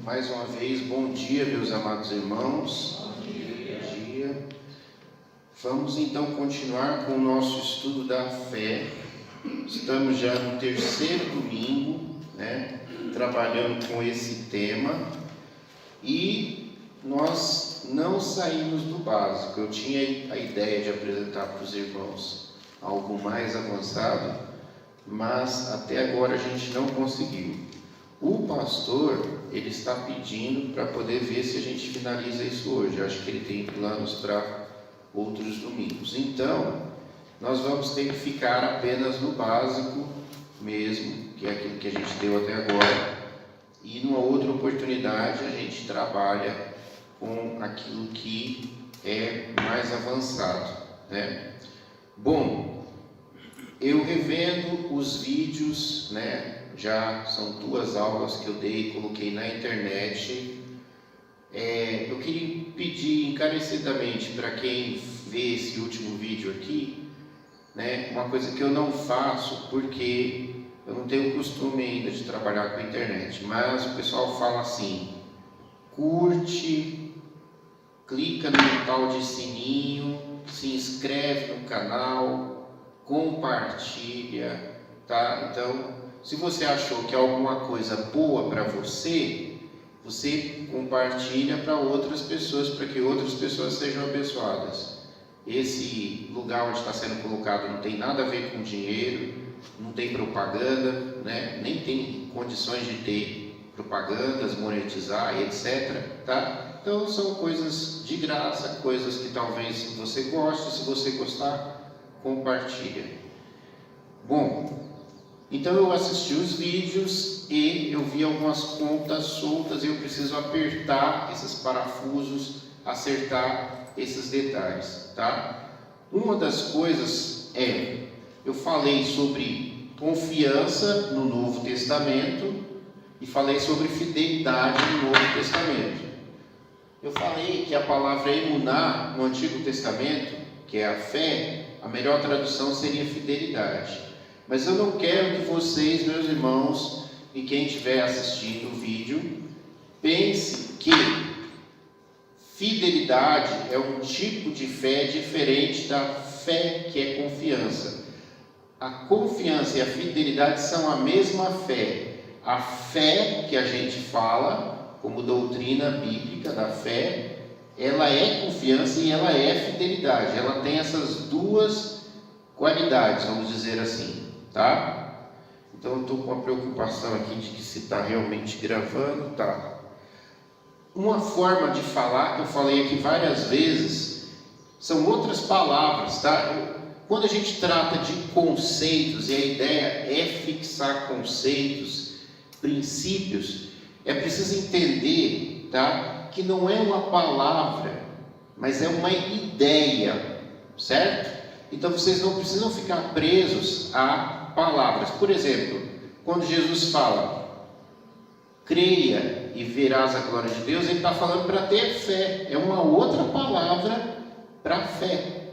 mais uma vez, bom dia, meus amados irmãos. Bom dia. Vamos então continuar com o nosso estudo da fé. Estamos já no terceiro domingo, trabalhando com esse tema, e nós não saímos do básico. Eu tinha a ideia de apresentar para os irmãos algo mais avançado, mas até agora a gente não conseguiu. O pastor, ele está pedindo para poder ver se a gente finaliza isso hoje. Eu acho que ele tem planos para outros domingos. Então, nós vamos ter que ficar apenas no básico mesmo, que é aquilo que a gente deu até agora. E numa outra oportunidade a gente trabalha com aquilo que é mais avançado, Bom, eu revendo os vídeos, já são 2 aulas que eu dei e coloquei na internet. Eu queria pedir encarecidamente para quem vê esse último vídeo aqui, uma coisa que eu não faço porque eu não tenho costume ainda de trabalhar com a internet, mas o pessoal fala assim: curte, clica no tal de sininho, se inscreve no canal, compartilha, tá? Então, se você achou que é alguma coisa boa para você, você compartilha para outras pessoas, para que outras pessoas sejam abençoadas. Esse lugar onde está sendo colocado não tem nada a ver com dinheiro, não tem propaganda, nem tem condições de ter propagandas, monetizar, etc. Tá? Então são coisas de graça, coisas que talvez você goste. Se você gostar, compartilha. Bom, então eu assisti os vídeos e eu vi algumas pontas soltas e eu preciso apertar esses parafusos, acertar esses detalhes, tá? Uma das coisas eu falei sobre confiança no Novo Testamento e falei sobre fidelidade no Novo Testamento. Eu falei que a palavra emuná no Antigo Testamento, que é a fé, a melhor tradução seria fidelidade. Mas eu não quero que vocês, meus irmãos, e quem estiver assistindo o vídeo, pense que fidelidade é um tipo de fé diferente da fé que é confiança. A confiança e a fidelidade são a mesma fé. A fé que a gente fala, como doutrina bíblica da fé, ela é confiança e ela é fidelidade. Ela tem essas duas qualidades, vamos dizer assim, tá? Então eu estou com a preocupação aqui de que se está realmente gravando, tá? Uma forma de falar, que eu falei aqui várias vezes, são outras palavras, tá? Quando a gente trata de conceitos, e a ideia é fixar conceitos, princípios, é preciso entender, tá? Que não é uma palavra, mas é uma ideia, certo? Então vocês não precisam ficar presos a palavras. Por exemplo, quando Jesus fala, creia e verás a glória de Deus, ele está falando para ter fé. É uma outra palavra para fé,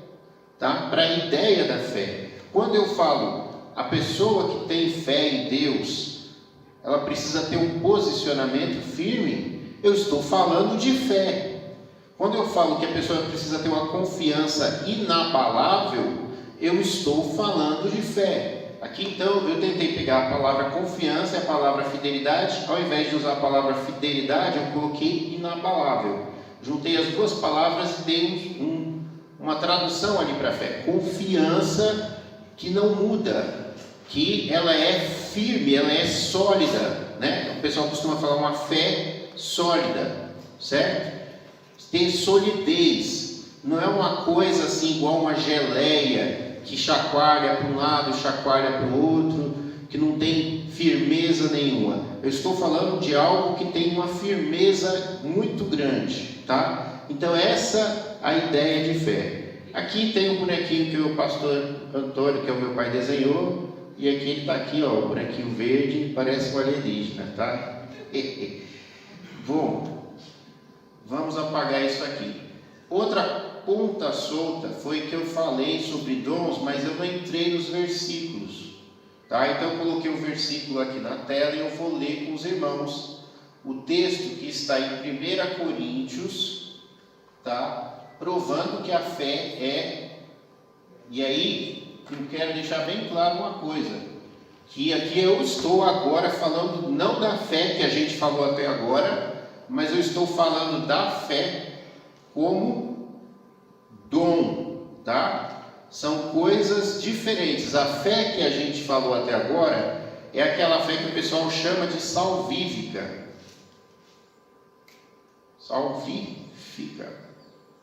tá? Para a ideia da fé. Quando eu falo, a pessoa que tem fé em Deus, ela precisa ter um posicionamento firme, eu estou falando de fé. Quando eu falo que a pessoa precisa ter uma confiança inabalável, eu estou falando de fé. Aqui então eu tentei pegar a palavra confiança e a palavra fidelidade. Ao invés de usar a palavra fidelidade, eu coloquei inabalável. Juntei as duas palavras e dei uma tradução ali para fé. Confiança que não muda, que ela é firme, ela é sólida, O pessoal costuma falar uma fé sólida, certo? Tem solidez, não é uma coisa assim igual uma geleia que chacoalha para um lado, chacoalha para o outro, que não tem firmeza nenhuma. Eu estou falando de algo que tem uma firmeza muito grande, tá? Então essa é a ideia de fé. Aqui tem um bonequinho que o pastor Antônio, que é o meu pai, desenhou, e aqui ele está aqui, o bonequinho verde, parece um alienígena, tá? Bom, vamos apagar isso aqui. Outra ponta solta foi que eu falei sobre dons, mas eu não entrei nos versículos, tá? Então eu coloquei o versículo aqui na tela e eu vou ler com os irmãos, o texto que está em 1 Coríntios, tá? Provando que a fé é... E aí, eu quero deixar bem claro uma coisa, que aqui eu estou agora falando não da fé que a gente falou até agora, mas eu estou falando da fé como dom, tá? São coisas diferentes. A fé que a gente falou até agora é aquela fé que o pessoal chama de salvífica. Salvífica,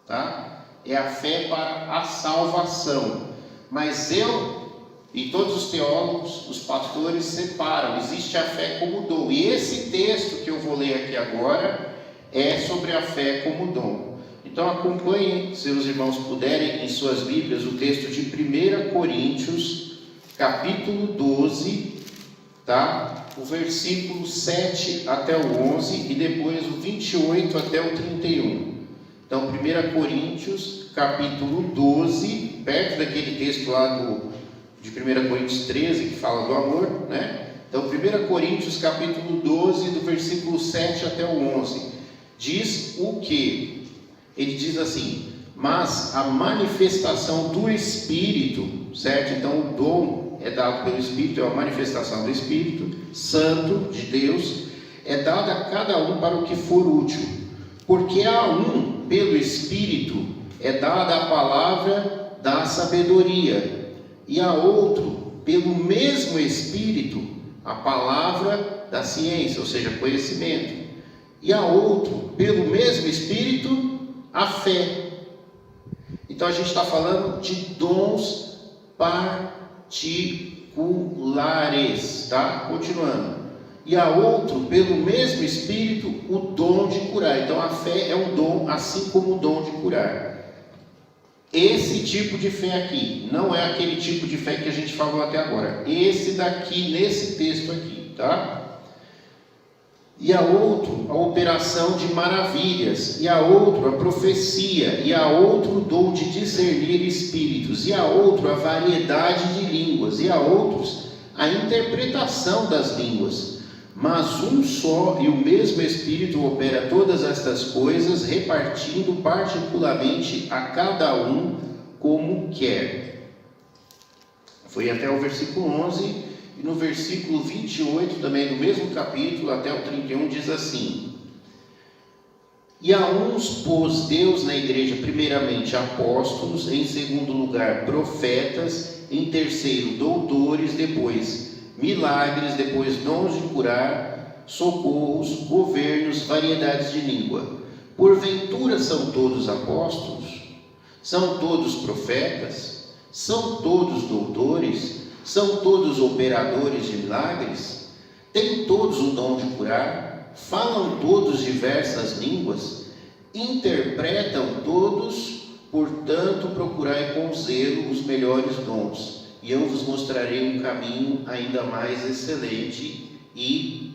tá? É a fé para a salvação. Mas eu e todos os teólogos, os pastores separam. Existe a fé como dom. E esse texto que eu vou ler aqui agora é sobre a fé como dom. Então acompanhem, se os irmãos puderem, em suas Bíblias, o texto de 1 Coríntios, capítulo 12, tá? O versículo 7 até o 11 e depois o 28 até o 31. Então 1 Coríntios, capítulo 12, perto daquele texto lá de 1 Coríntios 13, que fala do amor, né? Então 1 Coríntios, capítulo 12, do versículo 7 até o 11, diz o que? Ele diz assim: mas a manifestação do Espírito, certo? Então o dom é dado pelo Espírito, é a manifestação do Espírito Santo de Deus, é dada a cada um para o que for útil, porque a um, pelo Espírito, é dada a palavra da sabedoria, e a outro, pelo mesmo Espírito, a palavra da ciência, ou seja, conhecimento, e a outro, pelo mesmo Espírito, a fé. Então a gente está falando de dons particulares, tá? Continuando. E a outro, pelo mesmo Espírito, o dom de curar. Então a fé é um dom, assim como o dom de curar. Esse tipo de fé aqui, não é aquele tipo de fé que a gente falou até agora. Esse daqui, nesse texto aqui, tá? E a outro, a operação de maravilhas, e a outro, a profecia, e a outro, o dom de discernir espíritos, e a outro, a variedade de línguas, e a outros, a interpretação das línguas. Mas um só e o mesmo Espírito opera todas estas coisas, repartindo particularmente a cada um como quer. Foi até o versículo 11. E no versículo 28, também do mesmo capítulo, até o 31, diz assim: e a uns pôs Deus na igreja, primeiramente apóstolos, em segundo lugar profetas, em terceiro doutores, depois milagres, depois dons de curar, socorros, governos, variedades de língua. Porventura são todos apóstolos? São todos profetas? São todos doutores? São todos operadores de milagres? Têm todos o dom de curar? Falam todos diversas línguas? Interpretam todos? Portanto, procurai com zelo os melhores dons, e eu vos mostrarei um caminho ainda mais excelente. E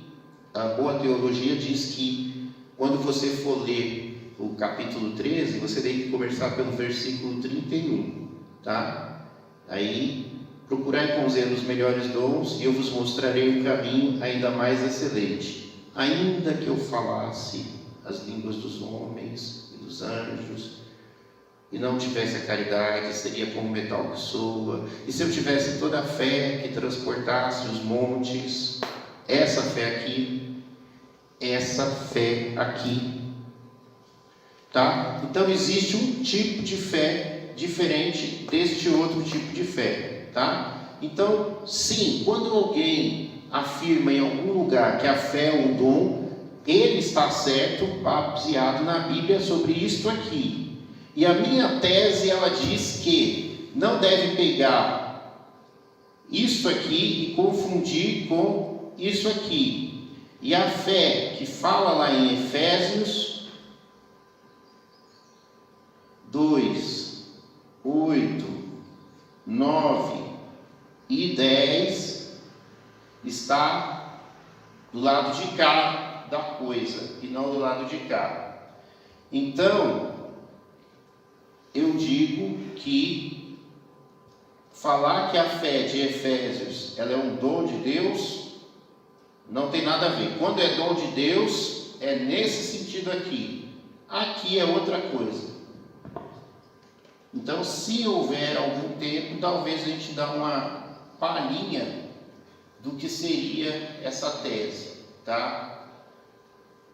a boa teologia diz que, quando você for ler o capítulo 13, você tem que começar pelo versículo 31, tá? Aí, procurai com zelo os melhores dons, e eu vos mostrarei um caminho ainda mais excelente. Ainda que eu falasse as línguas dos homens e dos anjos, e não tivesse a caridade, seria como metal que soa. E se eu tivesse toda a fé que transportasse os montes, essa fé aqui, tá? Então existe um tipo de fé diferente deste outro tipo de fé, tá? Então, sim, quando alguém afirma em algum lugar que a fé é um dom, ele está certo, baseado na Bíblia sobre isto aqui. E a minha tese, ela diz que não deve pegar isso aqui e confundir com isso aqui. E a fé que fala lá em Efésios 2, 8, 9 e 10 está do lado de cá da coisa e não do lado de cá. Então, eu digo que falar que a fé de Efésios ela é um dom de Deus Não tem nada a ver. Quando é dom de Deus, é nesse sentido aqui. Aqui é outra coisa. Então, se houver algum tempo, talvez a gente dá uma palhinha do que seria essa tese, tá?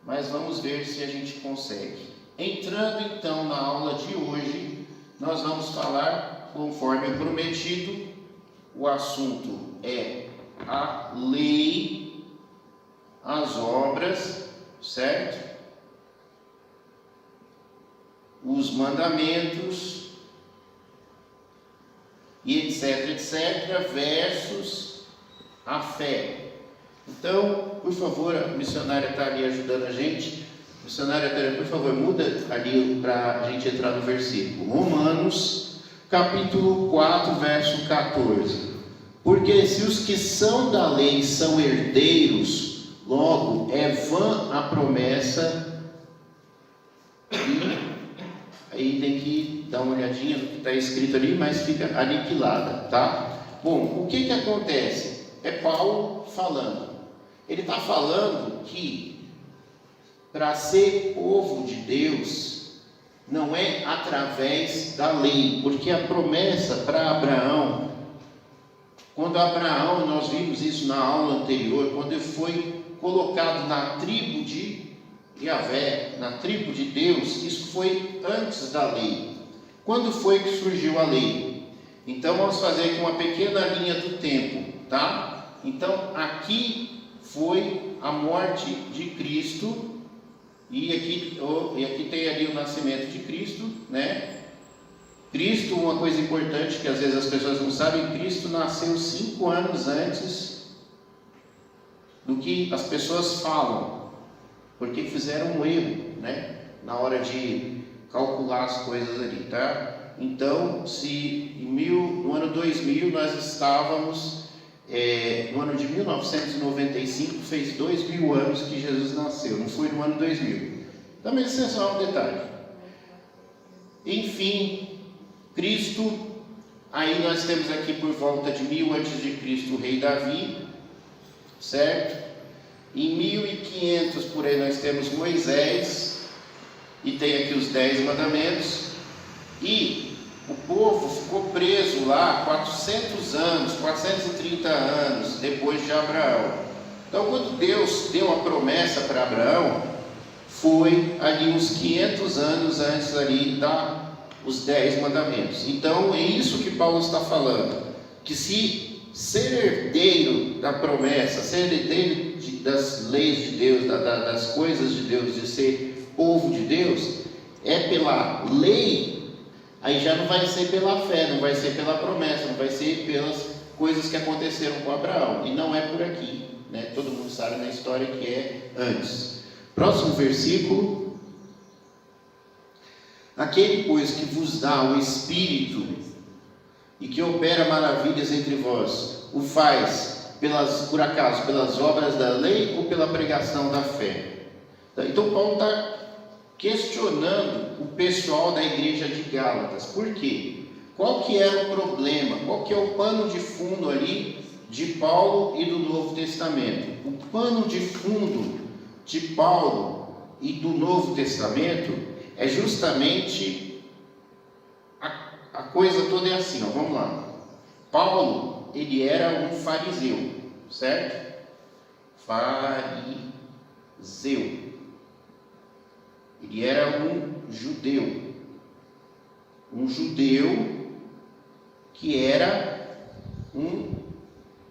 Mas vamos ver se a gente consegue. Entrando então na aula de hoje, nós vamos falar, conforme prometido, o assunto é a lei, as obras, certo? Os mandamentos, e etc, etc, versus a fé. Então, por favor, a missionária está ali ajudando a gente. Missionária, por favor, muda ali para a gente entrar no versículo. Romanos, capítulo 4, verso 14. Porque se os que são da lei são herdeiros, logo é vã a promessa. E aí tem que dar uma olhadinha no que está escrito ali, mas fica aniquilada, tá? Bom, o que acontece? É Paulo falando. Ele está falando que para ser povo de Deus não é através da lei, porque a promessa para Abraão, quando Abraão, nós vimos isso na aula anterior, quando ele foi colocado na tribo de Yahvé, na tribo de Deus, isso foi antes da lei. Quando foi que surgiu a lei? Então vamos fazer aqui uma pequena linha do tempo, tá? Então aqui foi a morte de Cristo, e aqui tem ali o nascimento de Cristo, né? Cristo, uma coisa importante que às vezes as pessoas não sabem, Cristo nasceu 5 anos antes do que as pessoas falam, porque fizeram um erro, né? Na hora de calcular as coisas ali, tá? Então, se no ano 2000 nós estávamos, no ano de 1995, fez 2000 anos que Jesus nasceu, não foi no ano 2000. Também isso é só um detalhe. Enfim, Cristo, aí nós temos aqui por volta de 1000 a.C. o rei Davi, certo? Em 1500 por aí nós temos Moisés, e tem aqui os 10 mandamentos, e o povo ficou preso lá 400 anos, 430 anos depois de Abraão. Então quando Deus deu a promessa para Abraão, foi ali uns 500 anos antes ali os 10 mandamentos. Então é isso que Paulo está falando, que se ser herdeiro da promessa, ser herdeiro das leis de Deus, das coisas de Deus, de ser povo de Deus, é pela lei, aí já não vai ser pela fé, não vai ser pela promessa, não vai ser pelas coisas que aconteceram com Abraão, e não é por aqui, né? Todo mundo sabe na história que é antes. Próximo versículo: aquele, pois, que vos dá o Espírito e que opera maravilhas entre vós, o faz por acaso pelas obras da lei ou pela pregação da fé? Então Paulo está questionando o pessoal da igreja de Gálatas. Por quê? Qual que era o problema? Qual que é o pano de fundo ali de Paulo e do Novo Testamento? O pano de fundo de Paulo e do Novo Testamento é justamente a coisa toda é assim, ó, vamos lá. Paulo, ele era um fariseu, certo? Fariseu. Ele era um judeu que era um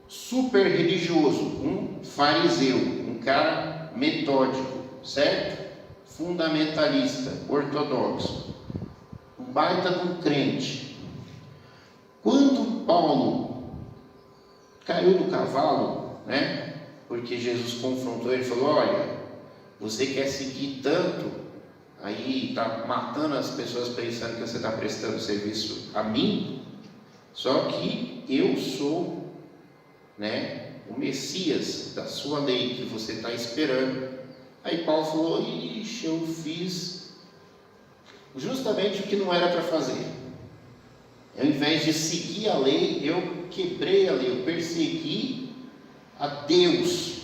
super religioso, um fariseu, um cara metódico, certo? Fundamentalista, ortodoxo, um baita de um crente. Quando Paulo caiu do cavalo, né? Porque Jesus confrontou ele e falou: olha, você quer seguir tanto, aí está matando as pessoas pensando que você está prestando serviço a mim, só que eu sou, né, o Messias da sua lei que você está esperando. Aí Paulo falou: ixi, eu fiz justamente o que não era para fazer. Ao invés de seguir a lei, eu quebrei a lei, eu persegui a Deus.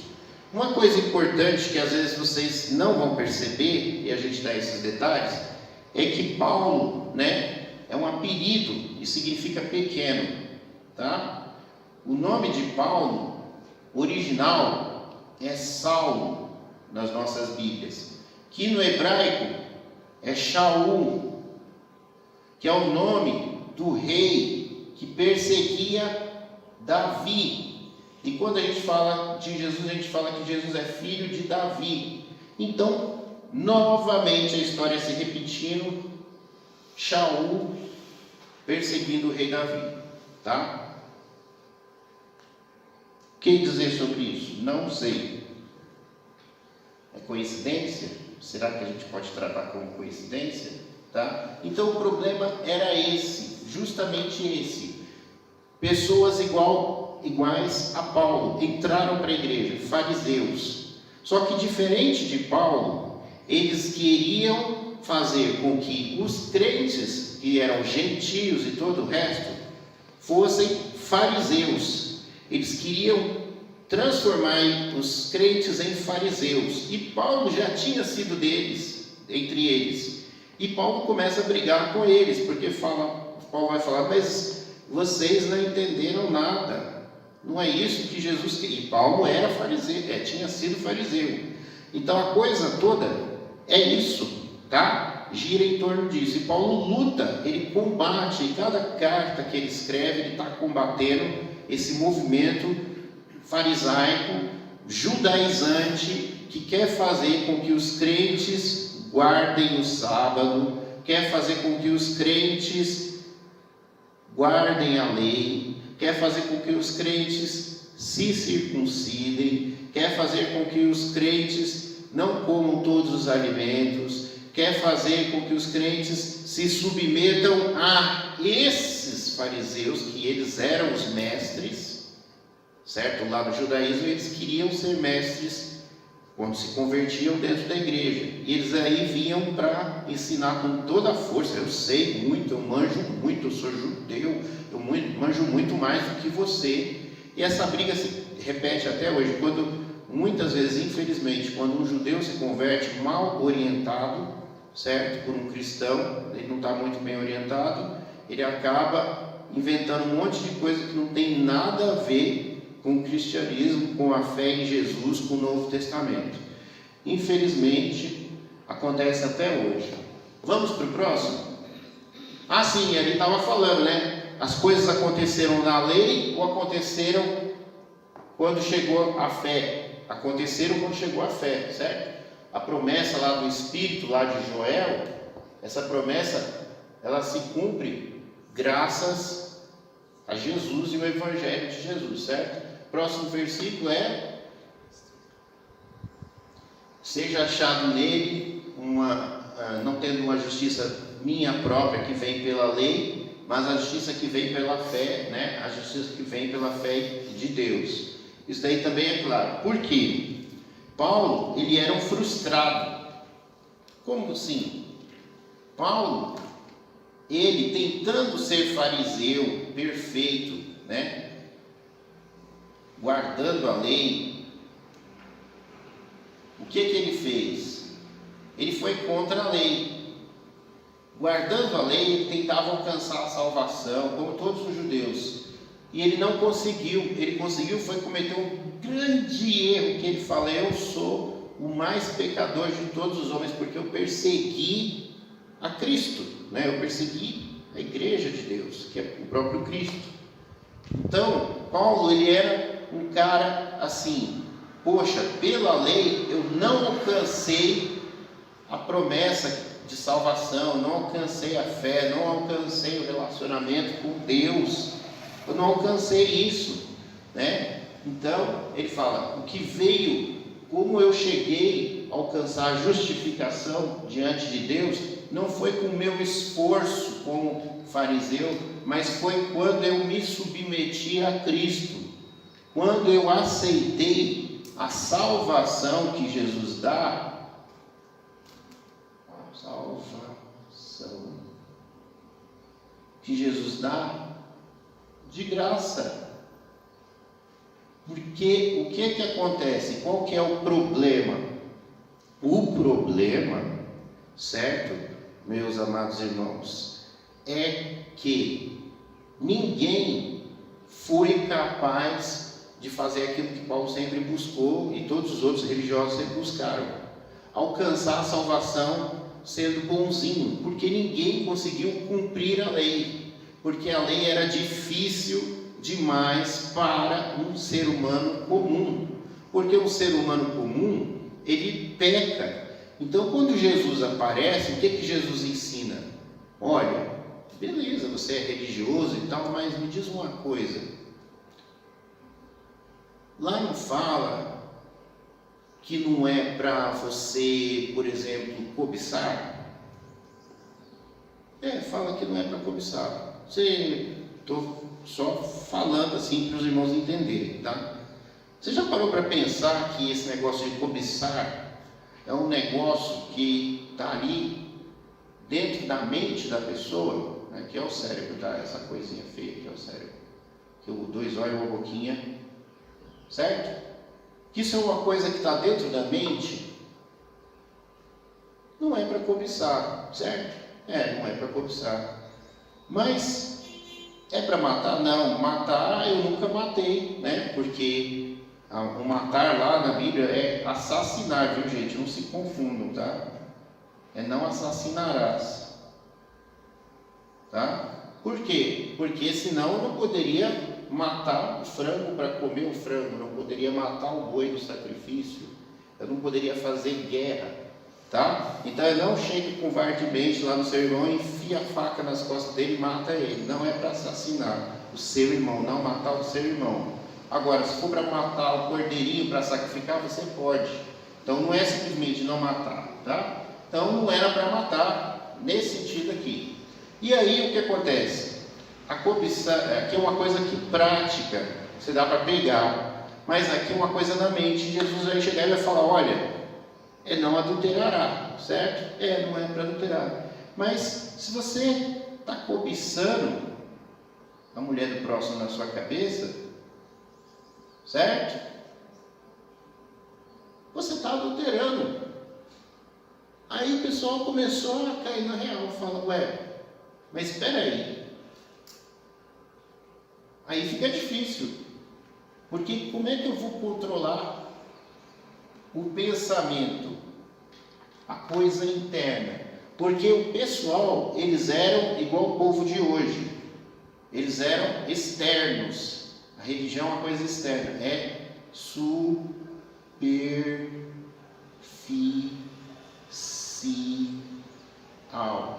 Uma coisa importante que às vezes vocês não vão perceber, e a gente dá esses detalhes, é que Paulo, né, é um apelido e significa pequeno, tá? O nome de Paulo, original, é Saulo, nas nossas Bíblias, que no hebraico é Shaul, que é o nome do rei que perseguia Davi. E quando a gente fala de Jesus, a gente fala que Jesus é filho de Davi. Então, novamente a história se repetindo, Shaul perseguindo o rei Davi, tá? O que dizer sobre isso? Não sei. É coincidência? Será que a gente pode tratar como coincidência? Tá? Então o problema era esse, justamente esse. Pessoas iguais a Paulo entraram para a igreja, fariseus. Só que diferente de Paulo, eles queriam fazer com que os crentes, que eram gentios e todo o resto, fossem fariseus. Eles queriam transformar os crentes em fariseus. E Paulo já tinha sido entre eles. E Paulo começa a brigar com eles, porque Paulo vai falar, mas vocês não entenderam nada. Não é isso que Jesus queria. E Paulo era fariseu, tinha sido fariseu. Então a coisa toda é isso, tá? Gira em torno disso. E Paulo luta, ele combate. Em cada carta que ele escreve, ele está combatendo esse movimento farisaico, judaizante, que quer fazer com que os crentes guardem o sábado, quer fazer com que os crentes guardem a lei, quer fazer com que os crentes se circuncidem, quer fazer com que os crentes não comam todos os alimentos, quer fazer com que os crentes se submetam a esses fariseus, que eles eram os mestres, certo? Lá no judaísmo eles queriam ser mestres quando se convertiam dentro da igreja, e eles aí vinham para ensinar com toda a força. Eu sei muito, eu manjo muito, eu sou judeu, eu manjo muito mais do que você. E essa briga se repete até hoje, quando muitas vezes, infelizmente, quando um judeu se converte mal orientado, certo, por um cristão, ele não está muito bem orientado, ele acaba inventando um monte de coisa que não tem nada a ver com o cristianismo, com a fé em Jesus, com o Novo Testamento. Infelizmente, acontece até hoje. Vamos para o próximo? Ah, sim, ele estava falando, né? As coisas aconteceram na lei ou aconteceram quando chegou a fé? Aconteceram quando chegou a fé, certo? A promessa lá do Espírito, lá de Joel, essa promessa, ela se cumpre graças a Jesus e o Evangelho de Jesus, certo? Próximo versículo é: seja achado nele não tendo uma justiça minha própria que vem pela lei, mas a justiça que vem pela fé, né? A justiça que vem pela fé de Deus. Isso daí também é claro. Por quê? Paulo, ele era um frustrado. Como assim? Paulo, ele tentando ser fariseu perfeito, né? Guardando a lei, o que ele fez? Ele foi contra a lei. Guardando a lei, ele tentava alcançar a salvação, como todos os judeus, e ele não conseguiu. Ele conseguiu foi cometer um grande erro, que ele fala: eu sou o mais pecador de todos os homens, porque eu persegui a Cristo, né? Eu persegui a igreja de Deus, que é o próprio Cristo. Então, Paulo, ele era um cara assim: poxa, pela lei eu não alcancei a promessa de salvação, não alcancei a fé, não alcancei o relacionamento com Deus, eu não alcancei isso, né? Então, ele fala: o que veio, como eu cheguei a alcançar a justificação diante de Deus, não foi com o meu esforço como fariseu, mas foi quando eu me submeti a Cristo, quando eu aceitei a salvação que Jesus dá. Salvação que Jesus dá de graça. Porque o que acontece? Qual que é o problema? O problema, certo, meus amados irmãos, é que ninguém foi capaz de fazer aquilo que Paulo sempre buscou e todos os outros religiosos sempre buscaram: alcançar a salvação sendo bonzinho, porque ninguém conseguiu cumprir a lei, porque a lei era difícil demais para um ser humano comum, porque um ser humano comum, ele peca. Então, quando Jesus aparece, o que Jesus ensina? Olha, beleza, você é religioso e tal, mas me diz uma coisa, lá não fala que não é para você, por exemplo, cobiçar? Fala que não é para cobiçar. Estou só falando assim para os irmãos entenderem, tá? Você já parou para pensar que esse negócio de cobiçar é um negócio que está ali dentro da mente da pessoa, né? Que é o cérebro, tá? Essa coisinha feia que é o cérebro, que o dois olhos e uma boquinha, certo? Que isso é uma coisa que está dentro da mente, não é para cobiçar, certo? Não é para cobiçar. Mas é para matar? Não, matar eu nunca matei, né? Porque o matar lá na Bíblia é assassinar, viu, gente? Não se confundam, tá? É não assassinarás, tá? Por quê? Porque senão eu não poderia matar o frango para comer o frango, não poderia matar o boi no sacrifício, eu não poderia fazer guerra, tá? Então eu não chego com VAR de mente lá no seu irmão e enfia a faca nas costas dele e mata ele. Não é para assassinar o seu irmão, não matar o seu irmão. Agora, se for para matar o cordeirinho para sacrificar, você pode. Então não é simplesmente não matar, tá? Então não era para matar nesse sentido aqui. E aí o que acontece? A cobiça aqui é uma coisa que prática, você dá para pegar, mas aqui é uma coisa na mente. Jesus vai chegar e vai falar: olha, não adulterará, certo? Não é para adulterar. Mas se você está cobiçando a mulher do próximo na sua cabeça, certo? Você está adulterando. Aí o pessoal começou a cair na real, fala: mas espera aí. Aí fica difícil, porque como é que eu vou controlar o pensamento, a coisa interna? Porque o pessoal, eles eram igual o povo de hoje, eles eram externos. A religião é uma coisa externa, é superficial.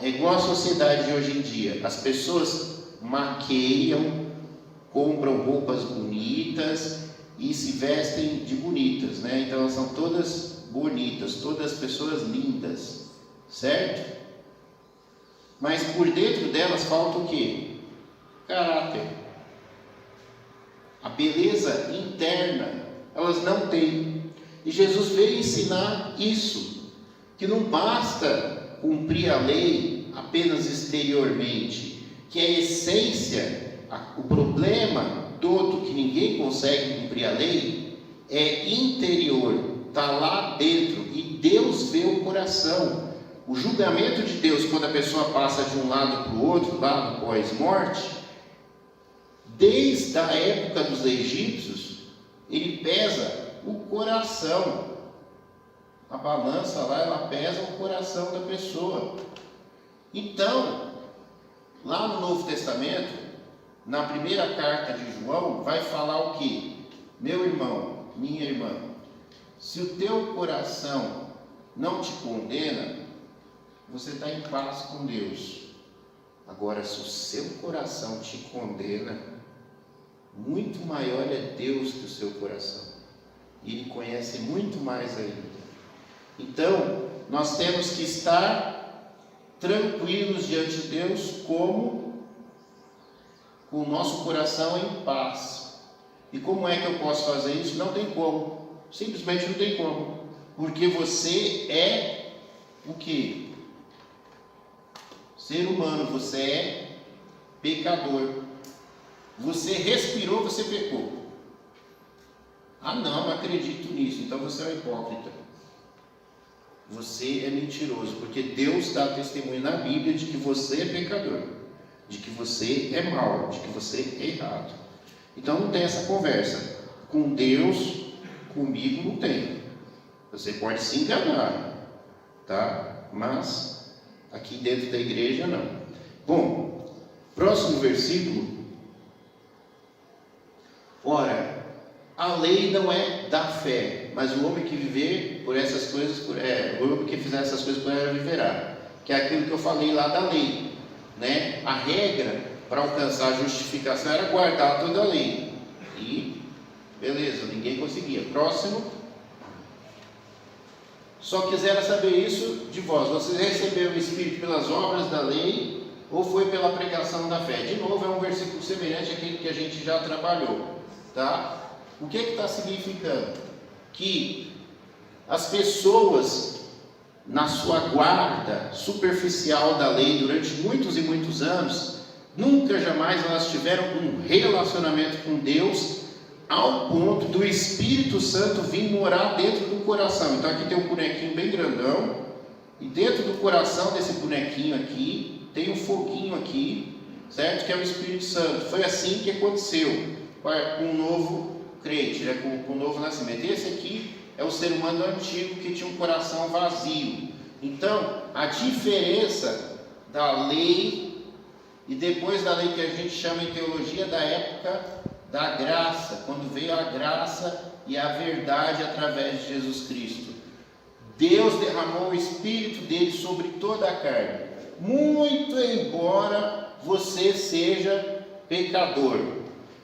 É igual a sociedade de hoje em dia, as pessoas maqueiam, compram roupas bonitas e se vestem de bonitas, né? Então elas são todas bonitas, todas pessoas lindas, certo? Mas por dentro delas falta o quê? Caráter. A beleza interna, elas não têm. E Jesus veio ensinar isso, que não basta cumprir a lei apenas exteriormente, que a essência, o problema todo que ninguém consegue cumprir a lei é interior, está lá dentro, e Deus vê o coração. O julgamento de Deus, quando a pessoa passa de um lado para o outro, lá no pós-morte, desde a época dos egípcios, ele pesa o coração. A balança lá, ela pesa o coração da pessoa. Então, lá no Novo Testamento, na primeira carta de João, vai falar o quê? Meu irmão, minha irmã, se o teu coração não te condena, você está em paz com Deus. Agora, se o seu coração te condena, muito maior é Deus que o seu coração. E Ele conhece muito mais ainda. Então, nós temos que estar tranquilos diante de Deus, como com o nosso coração em paz. E como é que eu posso fazer isso? Não tem como. Simplesmente não tem como. Porque você é o quê? Ser humano, você é pecador. Você respirou, você pecou. Ah, não acredito nisso. Então você é um hipócrita. Você é mentiroso, porque Deus dá testemunho na Bíblia de que você é pecador, de que você é mau, de que você é errado. Então não tem essa conversa. Com Deus, comigo não tem. Você pode se enganar, tá? Mas aqui dentro da igreja não. Bom, próximo versículo. Ora, a lei não é da fé, mas o homem que viver por essas coisas, o homem que fizer essas coisas por ela viverá. Que é aquilo que eu falei lá da lei, né? A regra para alcançar a justificação era guardar toda a lei. E beleza, ninguém conseguia. Próximo. Só quisera saber isso de vós. Vocês receberam o Espírito pelas obras da lei ou foi pela pregação da fé? De novo, é um versículo semelhante àquele que a gente já trabalhou, tá? O que está significando? Que as pessoas, na sua guarda superficial da lei durante muitos e muitos anos, nunca jamais elas tiveram um relacionamento com Deus ao ponto do Espírito Santo vir morar dentro do coração. Então aqui tem um bonequinho bem grandão, e dentro do coração desse bonequinho aqui tem um foguinho aqui, certo? Que é o Espírito Santo. Foi assim que aconteceu com o novo crente, né? com o novo nascimento. Esse aqui é o ser humano antigo que tinha um coração vazio. Então a diferença da lei e depois da lei que a gente chama em teologia da época da graça, quando veio a graça e a verdade através de Jesus Cristo. Deus derramou o Espírito dele sobre toda a carne, muito embora você seja pecador.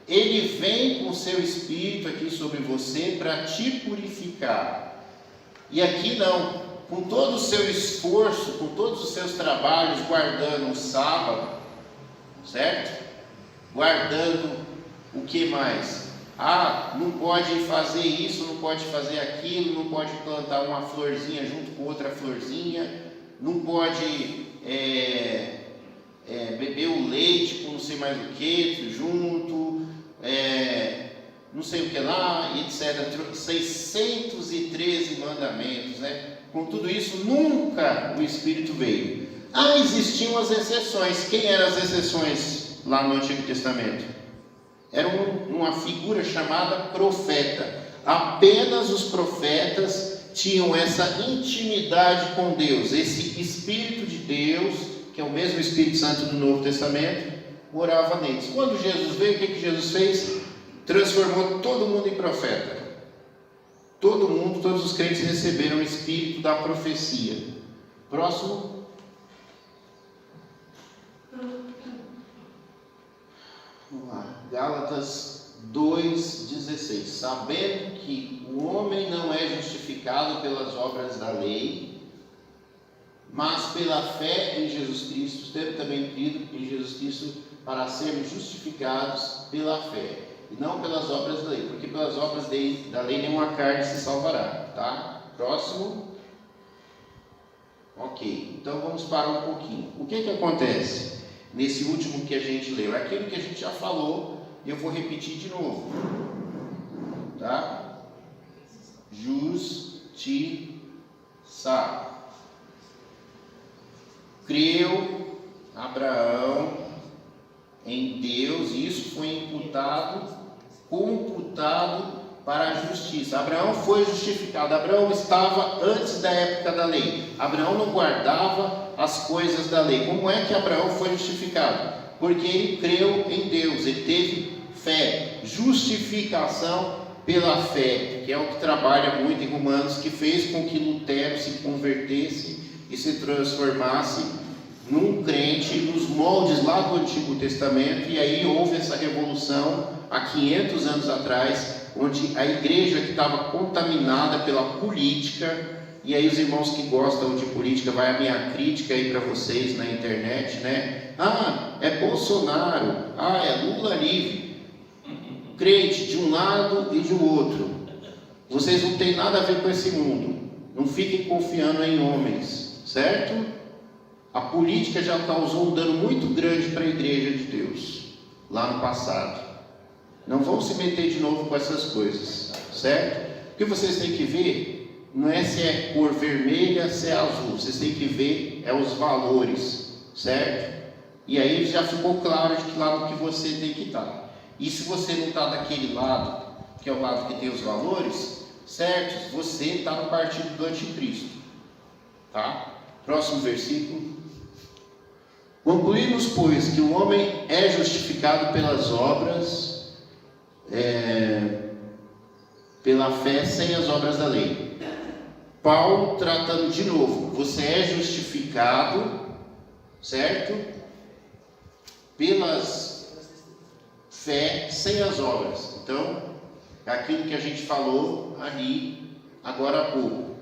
Ele vem com o seu Espírito aqui sobre você para te purificar. E aqui não, com todo o seu esforço, com todos os seus trabalhos, guardando o sábado, certo? Guardando o que mais? Ah, não pode fazer isso, não pode fazer aquilo, não pode plantar uma florzinha junto com outra florzinha, não pode beber o leite com não sei mais o que junto, não sei o que lá, etc. 613 mandamentos, né? Com tudo isso, nunca o Espírito veio. Ah, existiam as exceções. Quem eram as exceções lá no Antigo Testamento? Era uma figura chamada profeta. Apenas os profetas tinham essa intimidade com Deus. Esse Espírito de Deus, que é o mesmo Espírito Santo do Novo Testamento, morava neles. Quando Jesus veio, o que Jesus fez? Transformou todo mundo em profeta. Todo mundo, todos os crentes receberam o Espírito da profecia. Próximo. Vamos lá. Gálatas 2,16. Sabendo que o homem não é justificado pelas obras da lei, mas pela fé em Jesus Cristo, tendo também crido em Jesus Cristo para sermos justificados pela fé, e não pelas obras da lei, porque pelas obras da lei nenhuma carne se salvará, tá? Próximo. Ok, então vamos parar um pouquinho. O que acontece nesse último que a gente leu? É aquilo que a gente já falou, e eu vou repetir de novo, tá? Justiça. Creu Abraão em Deus, e isso foi computado para a justiça. Abraão foi justificado. Abraão estava antes da época da lei. Abraão não guardava as coisas da lei. Como é que Abraão foi justificado? Porque ele creu em Deus, ele teve fé. Justificação pela fé, que é o que trabalha muito em Romanos, que fez com que Lutero se convertesse e se transformasse num crente nos moldes lá do Antigo Testamento. E aí houve essa revolução há 500 anos atrás, onde a igreja que estava contaminada pela política, e aí os irmãos que gostam de política, vai a minha crítica aí para vocês na internet, né? Ah, é Bolsonaro, ah, é Lula livre, crente de um lado e de outro. Vocês não têm nada a ver com esse mundo, não fiquem confiando em homens, certo? A política já causou um dano muito grande para a igreja de Deus lá no passado. Não vão se meter de novo com essas coisas, certo? O que vocês têm que ver não é se é cor vermelha, se é azul. Vocês têm que ver os valores, certo? E aí já ficou claro de que lado que você tem que estar. E se você não está daquele lado, que é o lado que tem os valores, certo? Você está no partido do anticristo, tá? Próximo versículo. Concluímos, pois, que o homem é justificado pelas obras, pela fé, sem as obras da lei. Paulo tratando de novo, você é justificado, certo? Pelas fé, sem as obras. Então, é aquilo que a gente falou ali, agora há pouco.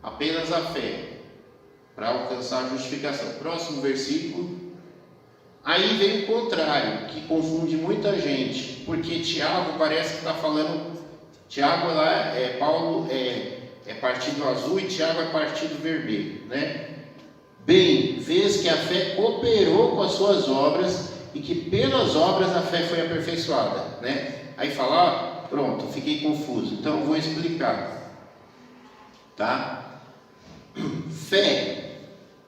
Apenas a fé, para alcançar a justificação. Próximo versículo. Aí vem o contrário, que confunde muita gente, porque Tiago parece que está falando, Tiago lá, Paulo é partido azul e Tiago é partido vermelho, né? Bem, vês que a fé cooperou com as suas obras e que pelas obras a fé foi aperfeiçoada, né? Aí falar, pronto, fiquei confuso, então eu vou explicar, tá? Fé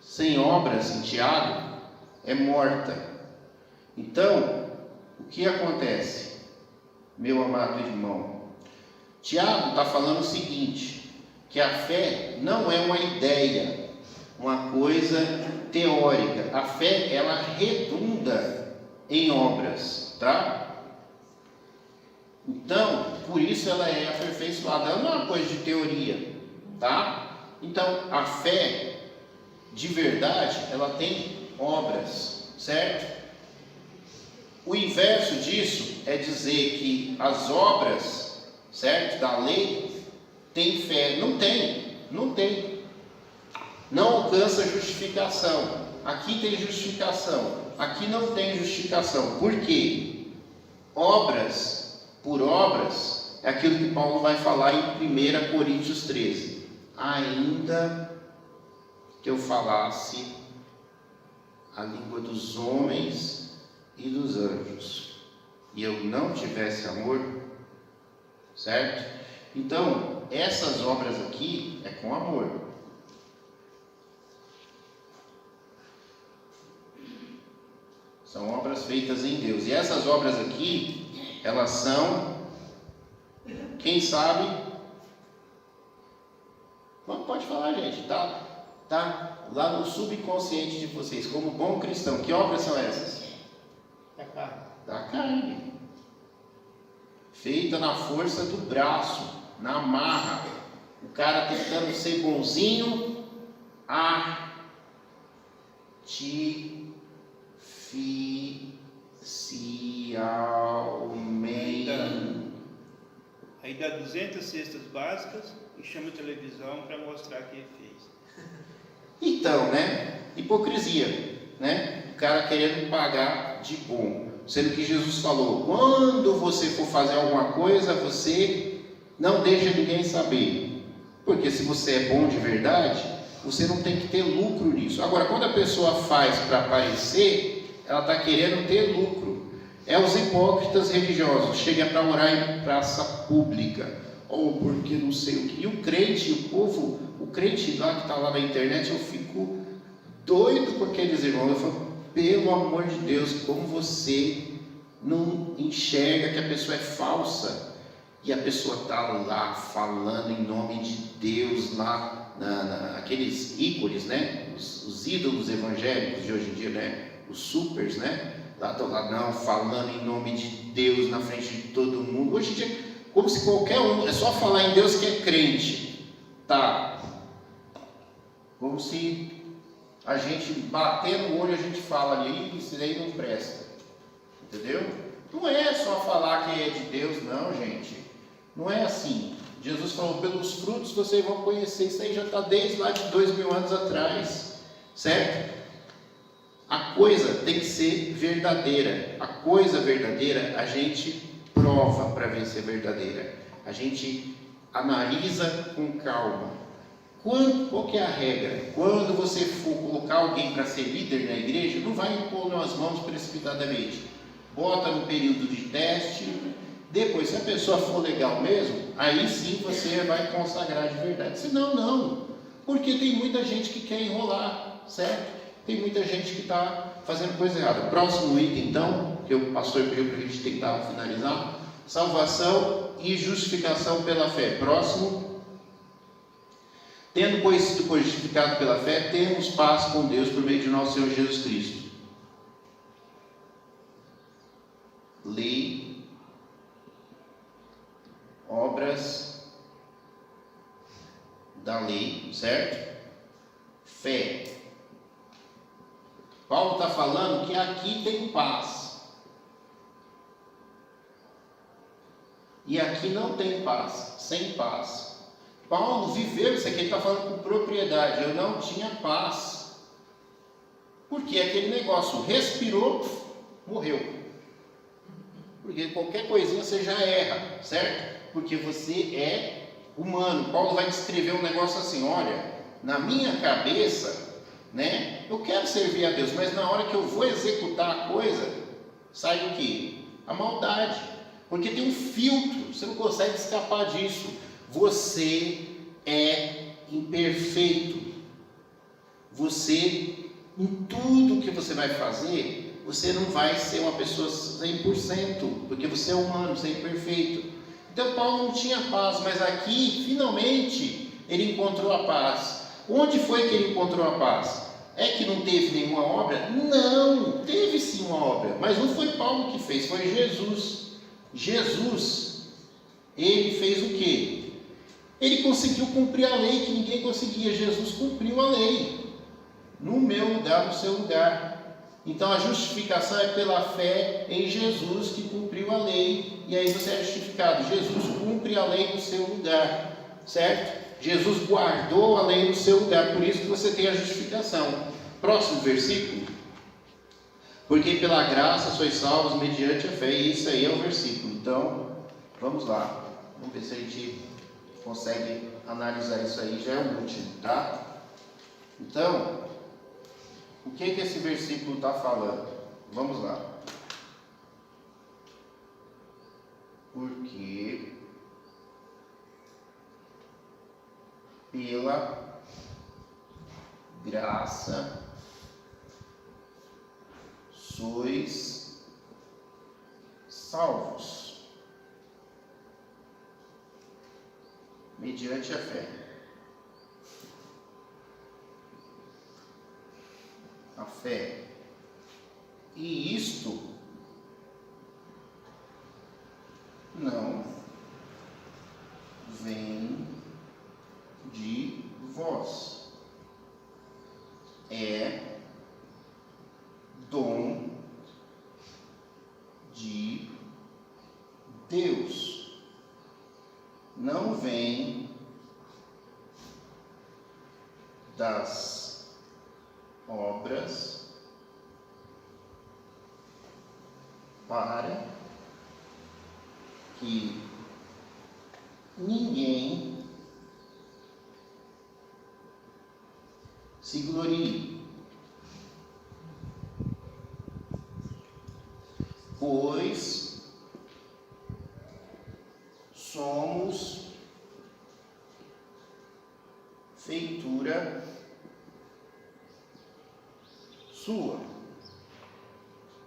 sem obras, em Tiago, é morta. Então, o que acontece, meu amado irmão? Tiago está falando o seguinte, que a fé não é uma ideia, uma coisa teórica. A fé, ela redunda em obras, tá? Então, por isso ela é aperfeiçoada. Ela não é uma coisa de teoria, tá? Então, a fé de verdade, ela tem obras, certo? O inverso disso é dizer que as obras, certo, da lei, tem fé. Não tem. Não alcança justificação. Aqui tem justificação, aqui não tem justificação. Por quê? Obras por obras é aquilo que Paulo vai falar em 1 Coríntios 13. Ainda que eu falasse a língua dos homens e dos anjos, e eu não tivesse amor, certo? Então, essas obras aqui é com amor. São obras feitas em Deus. E essas obras aqui, elas são, quem sabe, pode falar, gente, tá lá no subconsciente de vocês, como bom cristão. Que obras são essas? Da carne. Feita na força do braço, na marra. O cara tentando ser bonzinho, artificialmente. Aí dá 200 cestas básicas e chama a televisão para mostrar que ele fez. Então, né? Hipocrisia, né? O cara querendo pagar de bom. Sendo que Jesus falou, quando você for fazer alguma coisa, você não deixa ninguém saber. Porque se você é bom de verdade, você não tem que ter lucro nisso. Agora, quando a pessoa faz para aparecer, ela está querendo ter lucro. É os hipócritas religiosos, chega para orar em praça pública, ou porque não sei o que. E o crente, o crente lá que está lá na internet, eu fico doido com aqueles irmãos. Eu falo, pelo amor de Deus, como você não enxerga que a pessoa é falsa? E a pessoa está lá falando em nome de Deus, lá aqueles ícones, né? Os ídolos evangélicos de hoje em dia, né? Os supers, né? Lá estão lá, não, falando em nome de Deus na frente de todo mundo. Hoje em dia, como se qualquer um, é só falar em Deus que é crente, tá? Como se a gente bater no olho, a gente fala ali, isso daí não presta, entendeu? Não é só falar que é de Deus, não, gente. Não é assim. Jesus falou, pelos frutos vocês vão conhecer. Isso aí já está desde lá de 2000 anos atrás, certo? A coisa tem que ser verdadeira. A coisa verdadeira a gente prova para ver se é verdadeira. A gente analisa com calma. Qual que é a regra? Quando você for colocar alguém para ser líder na igreja, não vai impor nas mãos precipitadamente. Bota no período de teste, Depois, se a pessoa for legal mesmo, aí sim você vai consagrar de verdade. Senão, não. Porque tem muita gente que quer enrolar, certo? Tem muita gente que está fazendo coisa errada. Próximo item, então, que o pastor pediu para a gente tentar finalizar: salvação e justificação pela fé. Próximo. Tendo, pois, sido justificado pela fé, temos paz com Deus por meio de nosso Senhor Jesus Cristo. Lei, obras da lei, certo? Fé. Paulo está falando que aqui tem paz. E aqui não tem paz, sem paz. Paulo viveu isso aqui, ele está falando com propriedade. Eu não tinha paz. Porque aquele negócio respirou, morreu. Porque qualquer coisinha você já erra, certo? Porque você é humano. Paulo vai descrever um negócio assim: olha, na minha cabeça, né, eu quero servir a Deus, mas na hora que eu vou executar a coisa, sai o quê? A maldade. Porque tem um filtro, você não consegue escapar disso. Você é imperfeito. Você, em tudo que você vai fazer, você não vai ser uma pessoa 100%, porque você é humano, você é imperfeito. Então Paulo não tinha paz, mas aqui, finalmente, ele encontrou a paz. Onde foi que ele encontrou a paz? É que não teve nenhuma obra? Não, teve sim uma obra, mas não foi Paulo que fez, foi Jesus. Jesus, ele fez o quê? Ele conseguiu cumprir a lei que ninguém conseguia. Jesus cumpriu a lei, no meu lugar, no seu lugar. Então a justificação é pela fé em Jesus, que cumpriu a lei, e aí você é justificado. Jesus cumpre a lei no seu lugar, certo? Jesus guardou a lei no seu lugar, por isso que você tem a justificação. Próximo versículo. Porque pela graça sois salvos mediante a fé, e isso aí é o versículo. Então, vamos lá. Vamos ver se a gente consegue analisar isso aí, já é o último, tá? Então, o que esse versículo está falando? Vamos lá. Porque pela graça sois salvos mediante a fé. A fé. E isto não vem de vós, é dom de Deus, não vem das obras, para que ninguém se glorie, pois somos feitura sua,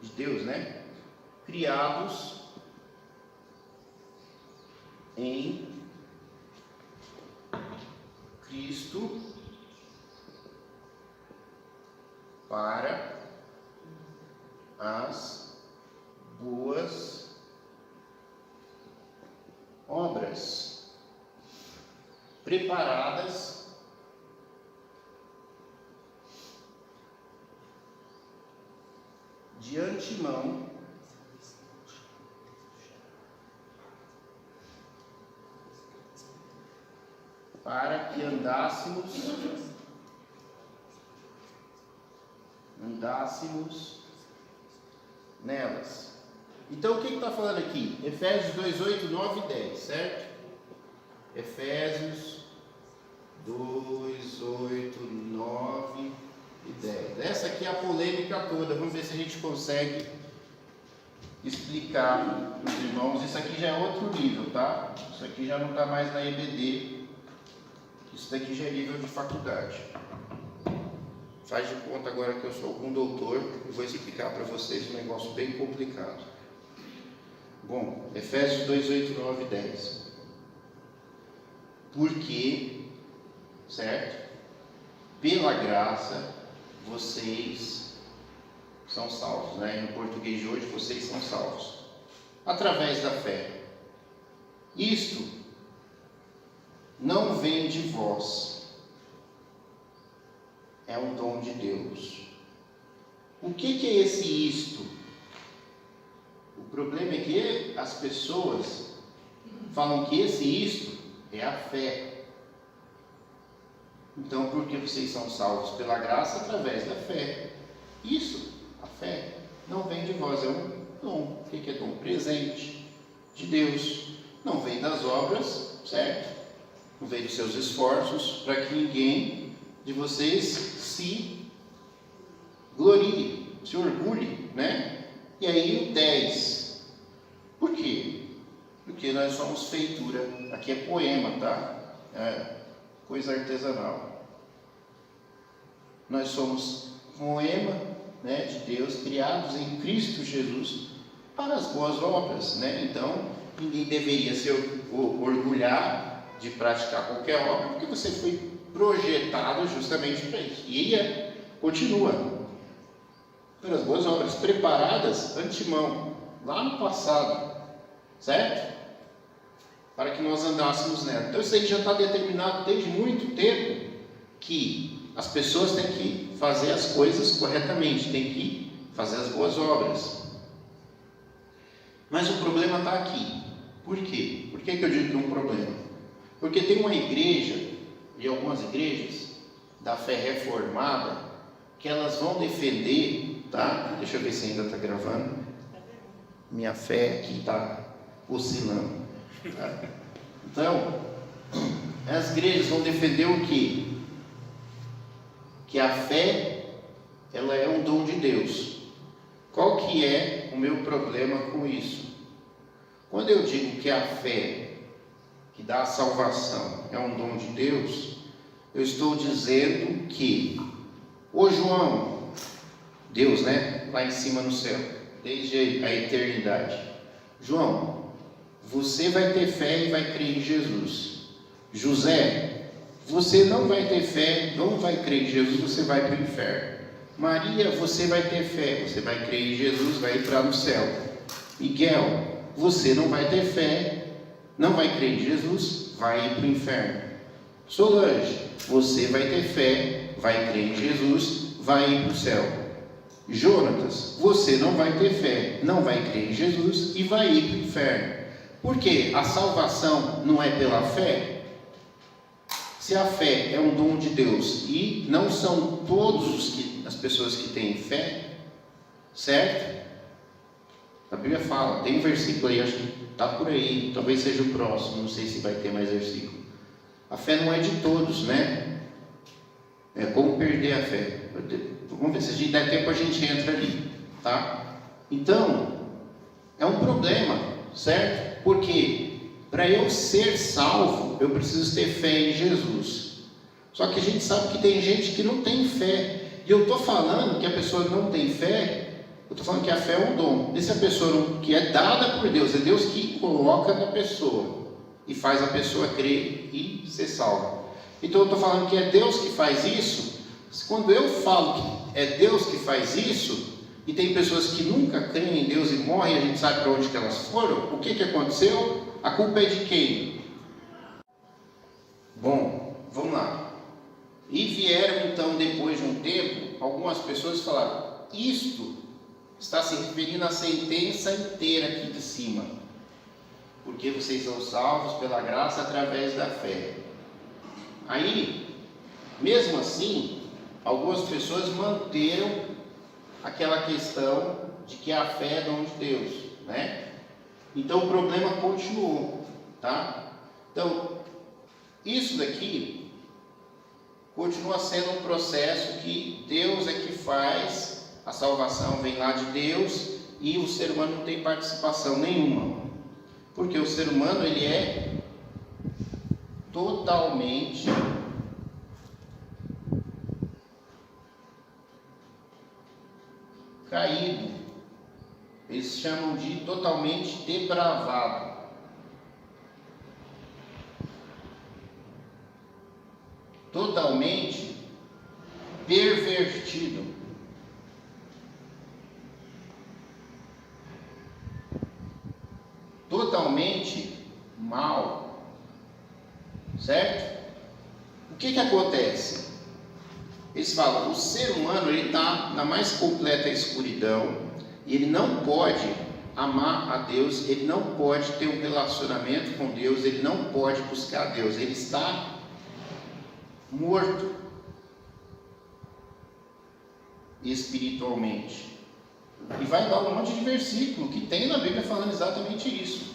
de Deus, né? Criados em Cristo para as boas obras, preparadas de antemão para que andássemos nelas. Então o que está falando aqui? Efésios 2, 8, 9 e 10, certo? Efésios 2, 8, 9 e 10. Essa aqui é a polêmica toda. Vamos ver se a gente consegue explicar para os irmãos. Isso aqui já é outro nível, tá? Isso aqui já não está mais na EBD. Isso daqui já é nível de faculdade. Faz de conta agora que eu sou algum doutor e vou explicar para vocês um negócio bem complicado. Bom, Efésios 2, 8, 9 e 10. Porque, certo? Pela graça, vocês são salvos, né? No português de hoje, vocês são salvos. Através da fé. Isto não vem de vós. É um dom de Deus. O que é esse isto? O problema é que as pessoas falam que esse isto é a fé. Então, por que vocês são salvos? Pela graça, através da fé. Isso, a fé, não vem de vós, é um dom. O que é dom? Presente de Deus. Não vem das obras, certo? Não vem dos seus esforços, para que ninguém de vocês se glorie, se orgulhe, né? E aí o 10. Por quê? Porque nós somos feitura. Aqui é poema, tá? É coisa artesanal. Nós somos poema, né, de Deus, criados em Cristo Jesus para as boas obras, né? Então, ninguém deveria se orgulhar de praticar qualquer obra, porque você foi projetado justamente para isso. E ele continua pelas boas obras preparadas antemão, lá no passado, certo? Para que nós andássemos nela. Então isso aí já está determinado desde muito tempo, que as pessoas têm que fazer as coisas corretamente, têm que fazer as boas obras. Mas o problema está aqui. Por quê? Por que eu digo que é um problema? Porque tem uma igreja, e algumas igrejas da fé reformada, que elas vão defender, tá? Deixa eu ver se ainda está gravando. Minha fé aqui está oscilando. Tá? Então, as igrejas vão defender o quê? Que a fé, ela é um dom de Deus. Qual que é o meu problema com isso? Quando eu digo que a fé que dá a salvação é um dom de Deus, eu estou dizendo que o João, Deus, né, lá em cima no céu, desde a eternidade, João, você vai ter fé e vai crer em Jesus. José, você não vai ter fé, não vai crer em Jesus, você vai para o inferno. Maria, você vai ter fé, você vai crer em Jesus, vai entrar no céu. Miguel, você não vai ter fé, não vai crer em Jesus, vai ir para o inferno. Solange, você vai ter fé, vai crer em Jesus, vai ir para o céu. Jonatas, você não vai ter fé, não vai crer em Jesus e vai ir para o inferno. Por quê? A salvação não é pela fé? Se a fé é um dom de Deus e não são todos as pessoas que têm fé, certo? A Bíblia fala, tem um versículo aí, acho que está por aí, talvez seja o próximo, não sei se vai ter mais versículo. A fé não é de todos, né? É como perder a fé. Vamos ver, se a gente der tempo a gente entra ali, tá? Então, é um problema, certo? Porque para eu ser salvo, eu preciso ter fé em Jesus. Só que a gente sabe que tem gente que não tem fé. E eu estou falando que a pessoa não tem fé, eu estou falando que a fé é um dom. E se a pessoa que é dada por Deus, é Deus que coloca na pessoa e faz a pessoa crer e ser salva. Então eu estou falando que é Deus que faz isso. Quando eu falo que é Deus que faz isso, e tem pessoas que nunca creem em Deus e morrem, a gente sabe para onde que elas foram, o que aconteceu? A culpa é de quem? Bom, vamos lá. E vieram então, depois de um tempo, algumas pessoas falaram, isto está se referindo à sentença inteira aqui de cima, porque vocês são salvos pela graça através da fé. Aí, mesmo assim, algumas pessoas manteram aquela questão de que a fé é dom de Deus, né? Então o problema continuou, tá? Então, isso daqui continua sendo um processo que Deus é que faz, a salvação vem lá de Deus, e o ser humano não tem participação nenhuma, porque o ser humano ele é totalmente caído. Eles chamam de totalmente depravado. Totalmente pervertido. Totalmente mal. Certo? O que acontece? Eles falam, o ser humano ele está na mais completa escuridão, e ele não pode amar a Deus, ele não pode ter um relacionamento com Deus, ele não pode buscar a Deus, ele está morto espiritualmente. E vai dar um monte de versículo que tem na Bíblia falando exatamente isso.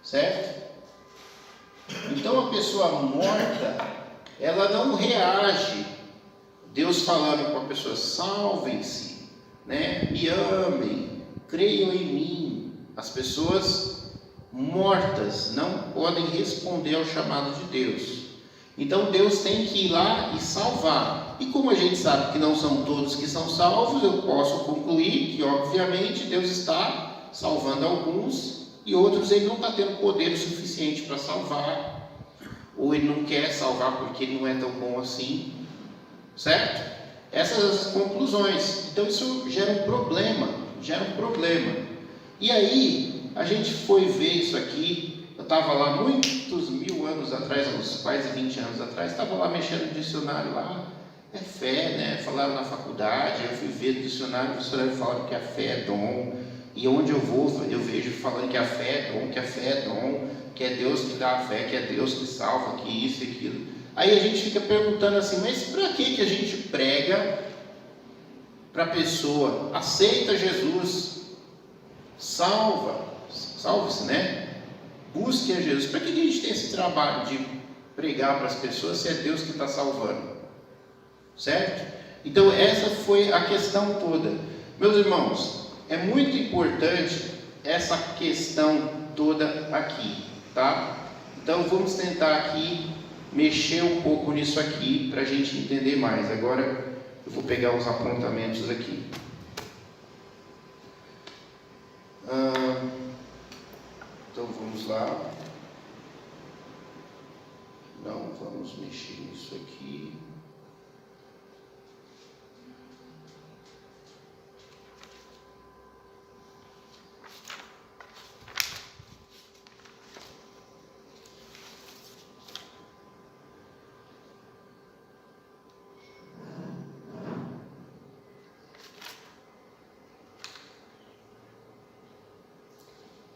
Certo? Então a pessoa morta, ela não reage. Deus falando com a pessoa, salvem-se, né? Me amem, creiam em mim. As pessoas mortas não podem responder ao chamado de Deus. Então Deus tem que ir lá e salvar. E como a gente sabe que não são todos que são salvos, eu posso concluir que obviamente Deus está salvando alguns, e outros ele não está tendo poder o suficiente para salvar, ou ele não quer salvar porque ele não é tão bom assim, certo? Essas são as conclusões. Então isso gera um problema. E aí a gente foi ver isso aqui. Eu estava lá muitos mil anos atrás, uns quase 20 anos atrás, estava lá mexendo no dicionário lá. É fé, né? Falaram na faculdade, eu fui ver no dicionário, o dicionário falando que a fé é dom. E onde eu vou, eu vejo falando que a fé é dom, que é Deus que dá a fé, que é Deus que salva, que isso e aquilo. Aí a gente fica perguntando assim, mas para que a gente prega para a pessoa? Aceita Jesus, salve-se, né? Busque a Jesus. Para que a gente tem esse trabalho de pregar para as pessoas se é Deus que está salvando? Certo? Então essa foi a questão toda. Meus irmãos, é muito importante essa questão toda aqui, tá? Então vamos tentar aqui mexer um pouco nisso aqui para a gente entender mais. Agora eu vou pegar os apontamentos aqui. Então vamos lá. Não, vamos mexer nisso aqui.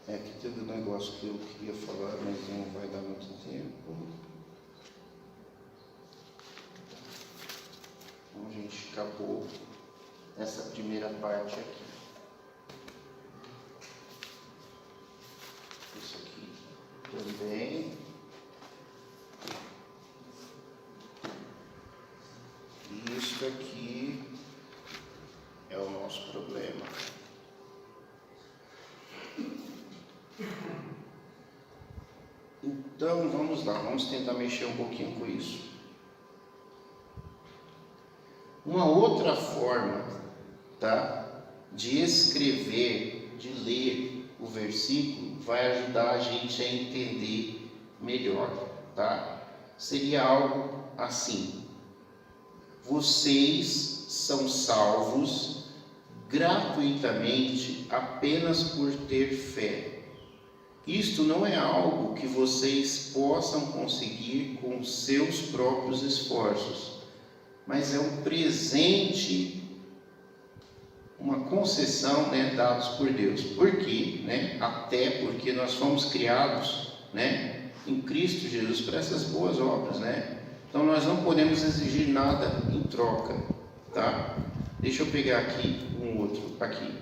Aqui tem um negócio que eu queria falar, mas não vai dar muito tempo. Então a gente acabou essa primeira parte aqui. Isso aqui também. E isso aqui é o nosso problema. Então vamos lá, vamos tentar mexer um pouquinho com isso. Uma outra forma, tá, de escrever, de ler o versículo, vai ajudar a gente a entender melhor, tá? Seria algo assim: vocês são salvos gratuitamente apenas por ter fé. Isto não é algo que vocês possam conseguir com seus próprios esforços, mas é um presente, uma concessão, né, dados por Deus. Por quê? Né? Até porque nós fomos criados, né, em Cristo Jesus para essas boas obras, né? Então nós não podemos exigir nada em troca, tá? Deixa eu pegar aqui um outro aqui.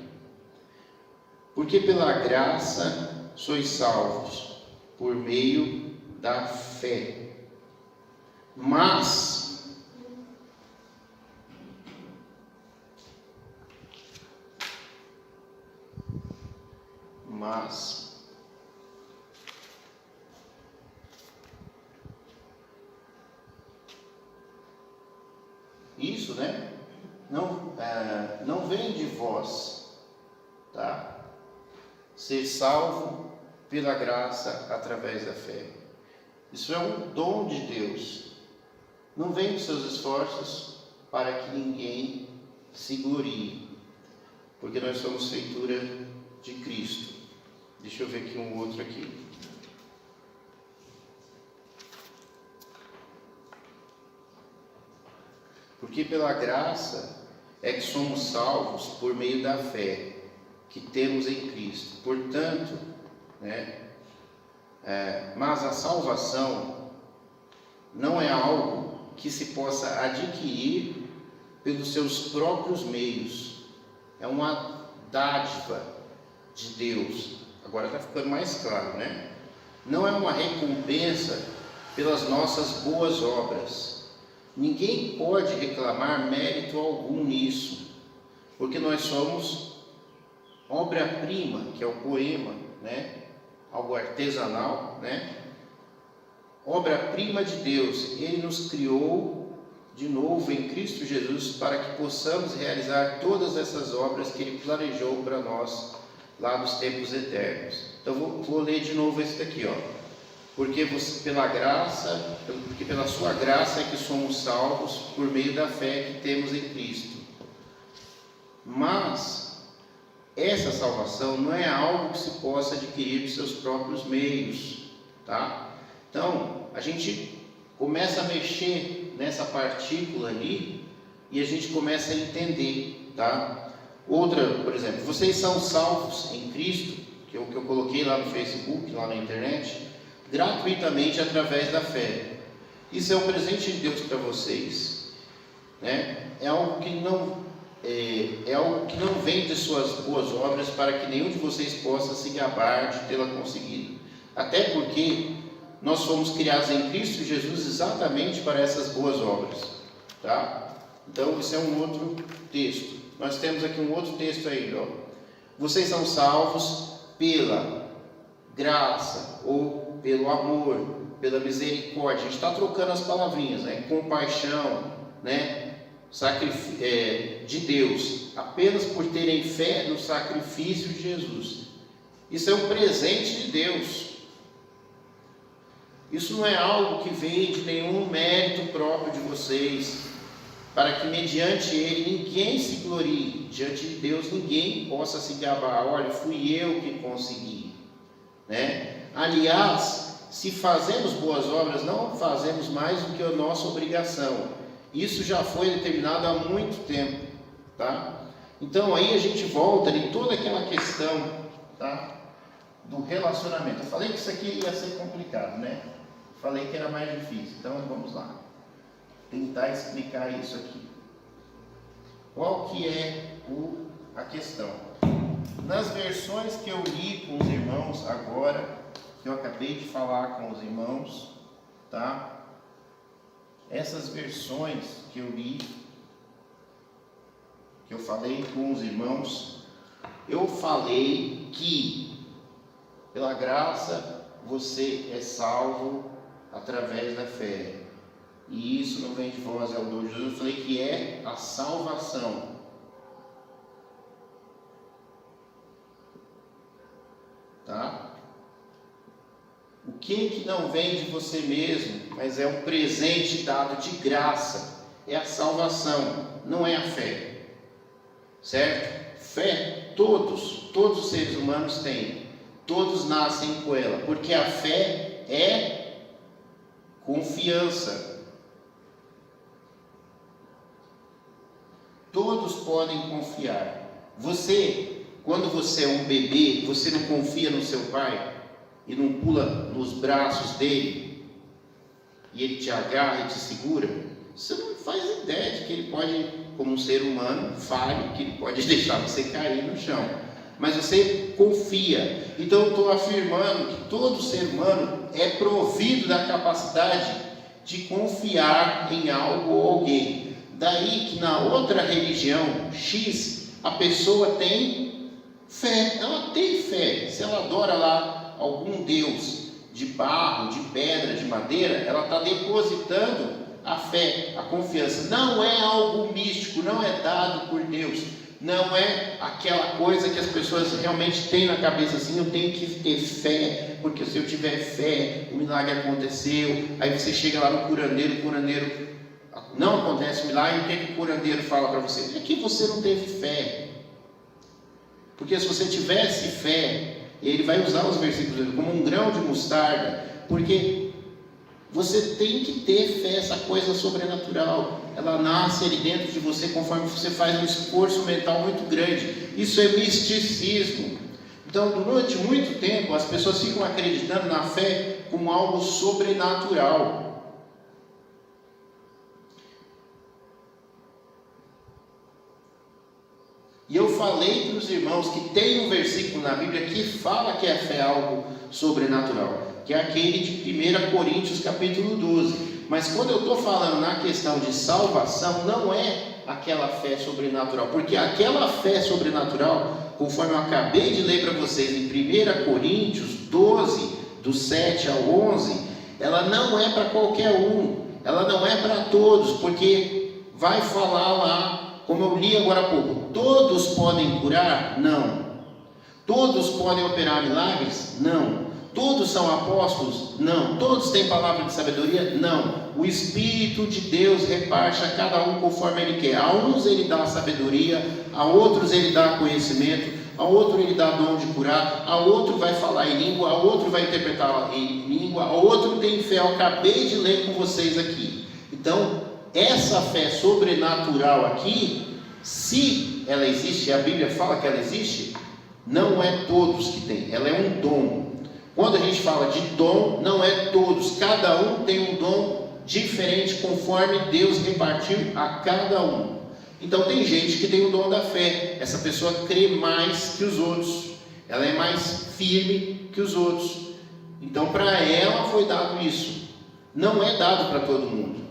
Porque pela graça sois salvos por meio da fé. Mas mas isso, né? Não vem de vós, tá? Ser salvo pela graça através da fé. Isso é um dom de Deus. Não vem dos seus esforços para que ninguém se glorie, porque nós somos feitura de Cristo. Deixa eu ver aqui um outro aqui. Porque pela graça é que somos salvos por meio da fé que temos em Cristo. Portanto, mas a salvação não é algo que se possa adquirir pelos seus próprios meios. É uma dádiva de Deus. Agora está ficando mais claro, né? Não é uma recompensa pelas nossas boas obras. Ninguém pode reclamar mérito algum nisso, porque nós somos obra-prima, que é o poema, né? Algo artesanal, né? Obra-prima de Deus. Ele nos criou de novo em Cristo Jesus para que possamos realizar todas essas obras que Ele planejou para nós lá nos tempos eternos. Então vou ler de novo esse daqui, ó. Porque pela sua graça é que somos salvos por meio da fé que temos em Cristo. Mas essa salvação não é algo que se possa adquirir dos seus próprios meios, tá? Então, a gente começa a mexer nessa partícula ali e a gente começa a entender, tá? Outra, por exemplo, vocês são salvos em Cristo, que é o que eu coloquei lá no Facebook, lá na internet, gratuitamente através da fé. Isso é um presente de Deus para vocês, né? É algo que não vem de suas boas obras, para que nenhum de vocês possa se gabar de tê-la conseguido. Até porque nós fomos criados em Cristo Jesus exatamente para essas boas obras, tá? Então, isso é um outro texto. Nós temos aqui um outro texto ainda, ó. Vocês são salvos pela graça ou pelo amor, pela misericórdia. A gente está trocando as palavrinhas, né? Compaixão, né? De Deus, apenas por terem fé no sacrifício de Jesus. Isso é um presente de Deus. Isso não é algo que vem de nenhum mérito próprio de vocês, para que mediante ele ninguém se glorie. Diante de Deus ninguém possa se gabar. Olha, fui eu que consegui, né? Aliás, se fazemos boas obras, não fazemos mais do que a nossa obrigação. Isso já foi determinado há muito tempo, tá? Então aí a gente volta em toda aquela questão, tá? Do relacionamento. Eu falei que isso aqui ia ser complicado, né? Falei que era mais difícil. Então vamos lá. Tentar explicar isso aqui. Qual que é a questão? Nas versões que eu li com os irmãos agora, que eu acabei de falar com os irmãos, tá? Essas versões que eu li, que eu falei com os irmãos, eu falei que pela graça você é salvo através da fé. E isso não vem de vós, é o dom de Jesus. Eu falei que é a salvação. Tá? O que não vem de você mesmo, mas é um presente dado de graça, é a salvação, não é a fé. Certo? Fé, todos os seres humanos têm. Todos nascem com ela, porque a fé é confiança. Todos podem confiar. Você, quando você é um bebê, você não confia no seu pai e não pula nos braços dele e ele te agarra e te segura? Você não faz ideia de que ele pode, como um ser humano falho, que ele pode deixar você cair no chão. Mas você confia. Então eu estou afirmando que todo ser humano é provido da capacidade de confiar em algo ou alguém. Daí que na outra religião X, a pessoa tem Fé, ela tem fé. Se ela adora lá algum Deus de barro, de pedra, de madeira, ela está depositando a fé, a confiança. Não é algo místico, não é dado por Deus. Não é aquela coisa que as pessoas realmente têm na cabeça assim, eu tenho que ter fé, porque se eu tiver fé, o milagre aconteceu. Aí você chega lá no curandeiro, o curandeiro, não acontece o milagre, o que o curandeiro fala para você? É que você não teve fé. Porque se você tivesse fé, ele vai usar os versículos como um grão de mostarda, porque você tem que ter fé, essa coisa sobrenatural. Ela nasce ali dentro de você conforme você faz um esforço mental muito grande. Isso é misticismo. Então, durante muito tempo, as pessoas ficam acreditando na fé como algo sobrenatural. E eu falei para os irmãos que tem um versículo na Bíblia que fala que a fé é algo sobrenatural, que é aquele de 1 Coríntios capítulo 12. Mas quando eu estou falando na questão de salvação, não é aquela fé sobrenatural, porque aquela fé sobrenatural, conforme eu acabei de ler para vocês em 1 Coríntios 12, do 7 ao 11, ela não é para qualquer um, ela não é para todos, porque vai falar lá, como eu li agora há pouco, todos podem curar? Não. Todos podem operar milagres? Não. Todos são apóstolos? Não. Todos têm palavra de sabedoria? Não. O Espírito de Deus reparte a cada um conforme Ele quer. A uns Ele dá sabedoria, a outros Ele dá conhecimento, a outro Ele dá dom de curar, a outro vai falar em língua, a outro vai interpretar em língua, a outro tem fé. Eu acabei de ler com vocês aqui. Então, essa fé sobrenatural aqui, se ela existe, a Bíblia fala que ela existe, não é todos que tem, ela é um dom. Quando a gente fala de dom, não é todos, cada um tem um dom diferente conforme Deus repartiu a cada um. Então tem gente que tem o dom da fé, essa pessoa crê mais que os outros, ela é mais firme que os outros, então para ela foi dado isso, não é dado para todo mundo.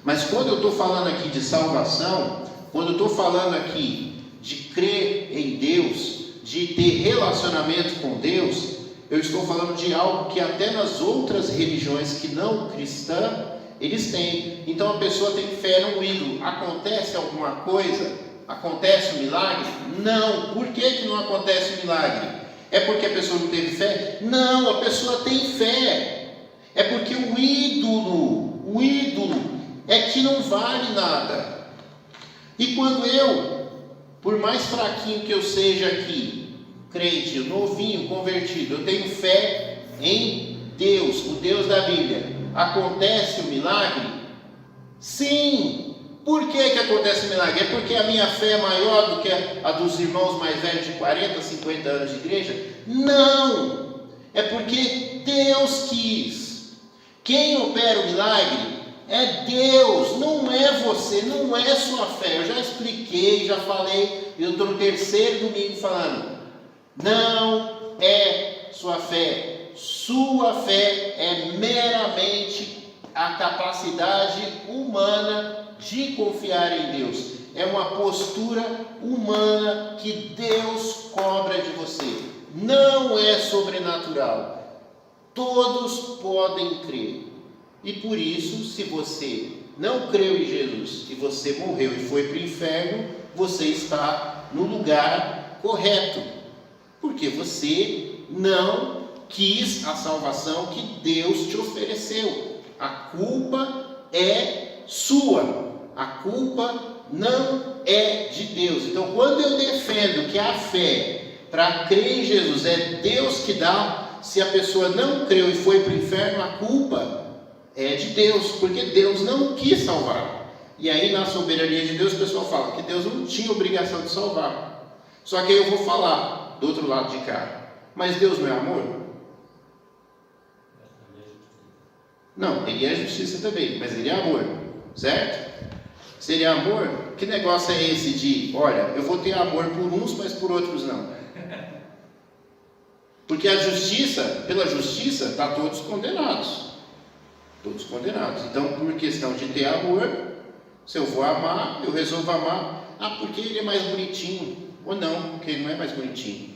Mas quando eu estou falando aqui de salvação, quando eu estou falando aqui de crer em Deus, de ter relacionamento com Deus, eu estou falando de algo que até nas outras religiões que não cristã, eles têm. Então a pessoa tem fé no ídolo. Acontece alguma coisa? Acontece um milagre? Não. Por que não acontece um milagre? É porque a pessoa não teve fé? Não, a pessoa tem fé. É porque o ídolo é que não vale nada. E quando eu, por mais fraquinho que eu seja aqui, crente, novinho, convertido, eu tenho fé em Deus, o Deus da Bíblia, acontece o milagre? Sim. Por que acontece o milagre? É porque a minha fé é maior do que a dos irmãos mais velhos de 40, 50 anos de igreja? Não. É porque Deus quis. Quem opera o milagre é Deus, não é você, não é sua fé. Eu já expliquei, já falei, eu estou no terceiro domingo falando. Não é sua fé. Sua fé é meramente a capacidade humana de confiar em Deus. É uma postura humana que Deus cobra de você. Não é sobrenatural. Todos podem crer. E por isso, se você não creu em Jesus e você morreu e foi para o inferno, você está no lugar correto. Porque você não quis a salvação que Deus te ofereceu. A culpa é sua. A culpa não é de Deus. Então, quando eu defendo que a fé para crer em Jesus é Deus que dá, se a pessoa não creu e foi para o inferno, a culpa é de Deus, porque Deus não quis salvar. E aí, na soberania de Deus, o pessoal fala que Deus não tinha obrigação de salvar. Só que aí eu vou falar do outro lado de cá. Mas Deus não é amor? Não, Ele é justiça também, mas Ele é amor, certo? Se Ele é amor, que negócio é esse de, olha, eu vou ter amor por uns, mas por outros não? Porque a justiça, pela justiça, está todos condenados. Todos condenados. Então, por questão de ter amor, se eu vou amar, eu resolvo amar. Ah, porque ele é mais bonitinho. Ou não, porque ele não é mais bonitinho.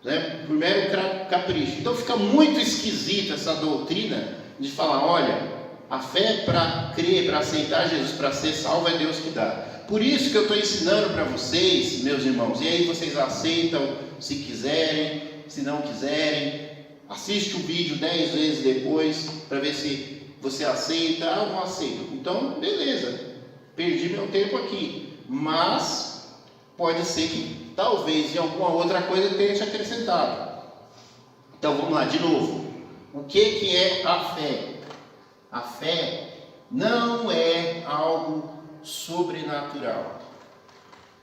né? Por mero capricho. Então fica muito esquisita essa doutrina de falar, olha, a fé para crer, para aceitar Jesus, para ser salvo, é Deus que dá. Por isso que eu estou ensinando para vocês, meus irmãos, e aí vocês aceitam se quiserem, se não quiserem, assiste o vídeo 10 vezes depois, para ver se você aceita. Ah, não aceito. Então, beleza, perdi meu tempo aqui, mas pode ser que talvez em alguma outra coisa tenha te acrescentado. Então vamos lá, de novo. O que é a fé? A fé não é algo sobrenatural.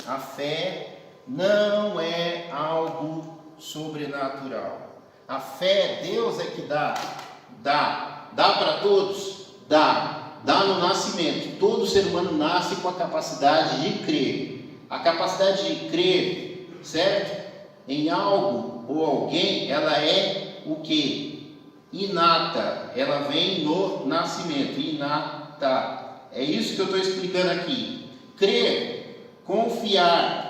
A fé não é algo sobrenatural. A fé, Deus é que dá para todos, dá no nascimento. Todo ser humano nasce com a capacidade de crer. A capacidade de crer, certo? Em algo ou alguém, ela é o que? Inata. Ela vem no nascimento, inata. É isso que eu estou explicando aqui. Crer, confiar.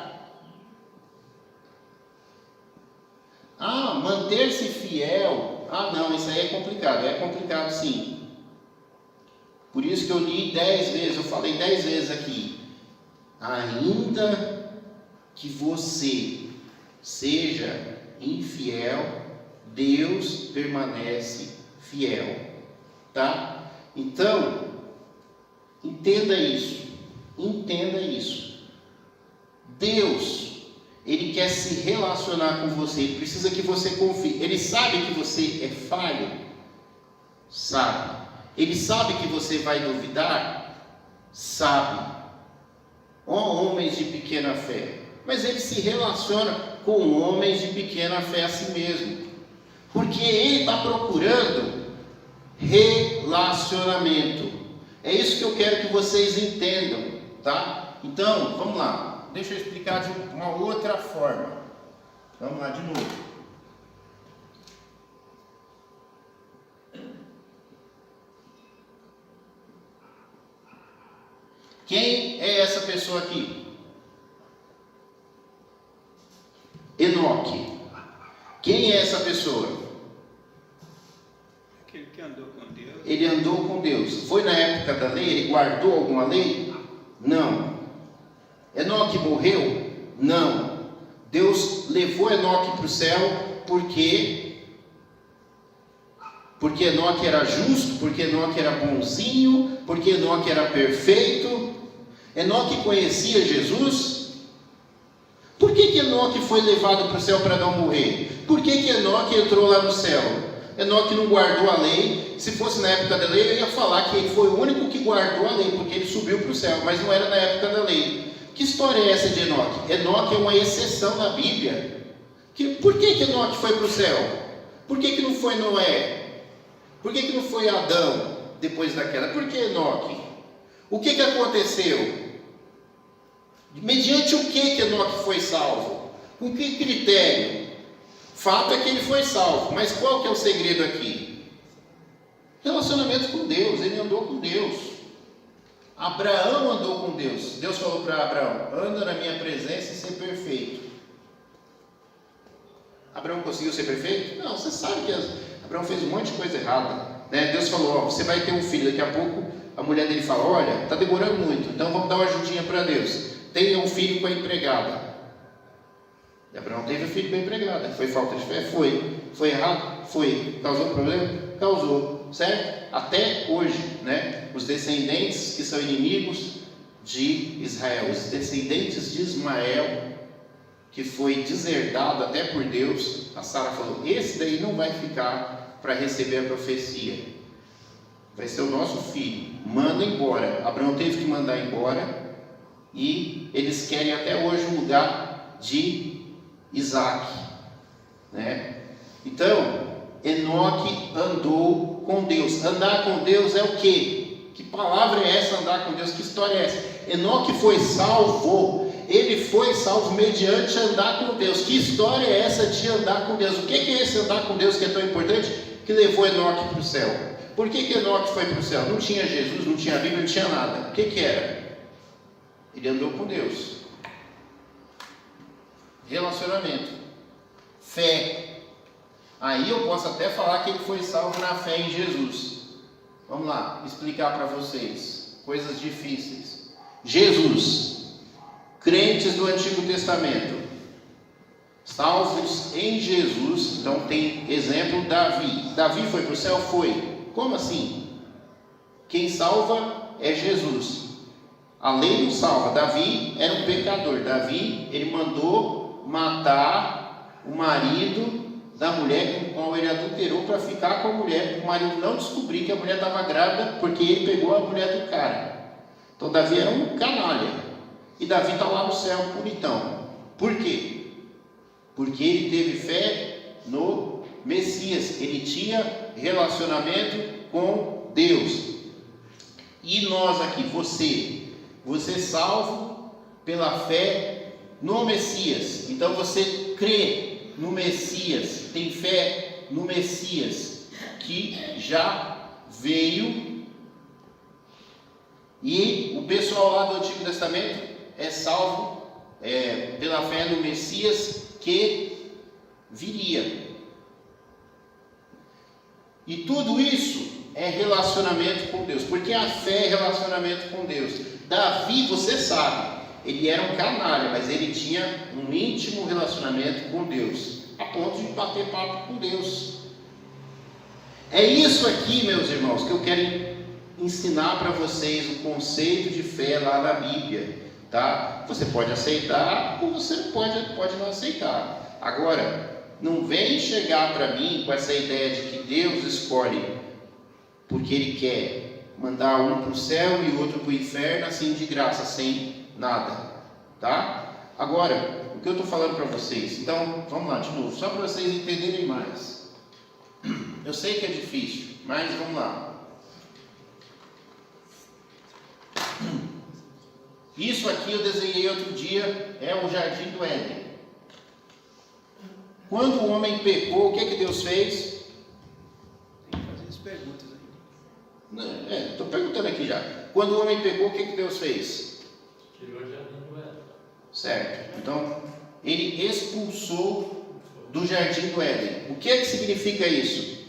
Ah, manter-se fiel. Ah, não, isso aí é complicado. É complicado sim. Por isso que eu li 10 vezes, eu falei 10 vezes aqui. Ainda que você seja infiel, Deus permanece fiel. Tá? Então, entenda isso. Entenda isso. Deus, Ele quer se relacionar com você. Ele precisa que você confie. Ele sabe que você é falho? Sabe. Ele sabe que você vai duvidar? Sabe. Ó homens de pequena fé. Mas Ele se relaciona com homens de pequena fé a si mesmo. Porque Ele está procurando relacionamento. É isso que eu quero que vocês entendam, tá? Então, vamos lá. Deixa eu explicar de uma outra forma. Vamos lá de novo. Quem é essa pessoa aqui? Enoque. Quem é essa pessoa? Aquele que andou com Deus. Ele andou com Deus. Foi na época da lei? Ele guardou alguma lei? Não. Enoque morreu? Não. Deus levou Enoque para o céu porque Enoque era justo, porque Enoque era bonzinho, porque Enoque era perfeito. Enoque conhecia Jesus. Por que Enoque foi levado para o céu para não morrer? Por que Enoque entrou lá no céu? Enoque não guardou a lei. Se fosse na época da lei, eu ia falar que ele foi o único que guardou a lei, porque ele subiu para o céu, mas não era na época da lei. Que história é essa de Enoque? Enoque é uma exceção na Bíblia. Por que Enoque foi para o céu? Por que não foi Noé? Por que não foi Adão depois da queda? Por que Enoque? O que aconteceu? Mediante o que Enoque foi salvo? Com que critério? Fato é que ele foi salvo, mas qual que é o segredo aqui? Relacionamento com Deus. Ele andou com Deus. Abraão andou com Deus. Deus falou para Abraão: anda na minha presença e ser perfeito. Abraão conseguiu ser perfeito? Não, você sabe que Abraão fez um monte de coisa errada, né? Deus falou: ó, você vai ter um filho. Daqui a pouco a mulher dele fala: olha, está demorando muito, então vamos dar uma ajudinha para Deus. Tenha um filho com a empregada. E Abraão teve um filho com a empregada. Foi falta de fé? Foi. Foi errado? Foi. Causou problema? Causou. Certo? Até hoje, né? Os descendentes que são inimigos de Israel, os descendentes de Ismael, que foi deserdado até por Deus, a Sara falou: esse daí não vai ficar para receber a profecia. Vai ser o nosso filho. Manda embora. Abraão teve que mandar embora. E eles querem até hoje o lugar de Isaac, né? Então, Enoque andou com Deus. Andar com Deus é o quê? Que palavra é essa, andar com Deus? Que história é essa? Enoque foi salvo. Ele foi salvo mediante andar com Deus. Que história é essa de andar com Deus? O que é esse andar com Deus que é tão importante, que levou Enoque para o céu? Por que Enoque foi para o céu? Não tinha Jesus, não tinha Bíblia, não tinha nada. O que era? Ele andou com Deus. Relacionamento. fé. Aí eu posso até falar que ele foi salvo na fé em Jesus. Vamos lá, explicar para vocês coisas difíceis. Jesus, crentes do Antigo Testamento, salvos em Jesus. Então tem exemplo, Davi. Davi foi para o céu? Foi. Como assim? Quem salva é Jesus. A lei não salva. Davi era um pecador. Davi, ele mandou matar o marido da mulher com qual ele adulterou para ficar com a mulher, para o marido não descobrir que a mulher estava grávida, porque ele pegou a mulher do cara. Então Davi era um canalha. E Davi está lá no céu, bonitão. Por quê? Porque ele teve fé no Messias. Ele tinha relacionamento com Deus. E nós aqui, você é salvo pela fé no Messias. Então você crê no Messias, tem fé no Messias, que já veio. E o pessoal lá do Antigo Testamento é salvo pela fé no Messias que viria. E tudo isso é relacionamento com Deus, porque a fé é relacionamento com Deus. Davi, você sabe, ele era um canalha, mas ele tinha um íntimo relacionamento com Deus, a ponto de bater papo com Deus. É isso aqui, meus irmãos, que eu quero ensinar para vocês o conceito de fé lá na Bíblia, tá? Você pode aceitar ou você pode não aceitar. Agora, não vem chegar para mim com essa ideia de que Deus escolhe porque Ele quer mandar um para o céu e outro para o inferno, assim de graça, sem nada, tá? Agora, o que eu estou falando para vocês, então, vamos lá de novo, só para vocês entenderem mais. Eu sei que é difícil, mas vamos lá. Isso aqui eu desenhei outro dia, é o Jardim do Éden. Quando o homem pecou, o que Deus fez? Tem que fazer as perguntas aí. Estou perguntando aqui já. Quando o homem pecou, o que Deus fez? Tirou o Jardim do Éden. Certo. Então, ele expulsou do Jardim do Éden. O que significa isso?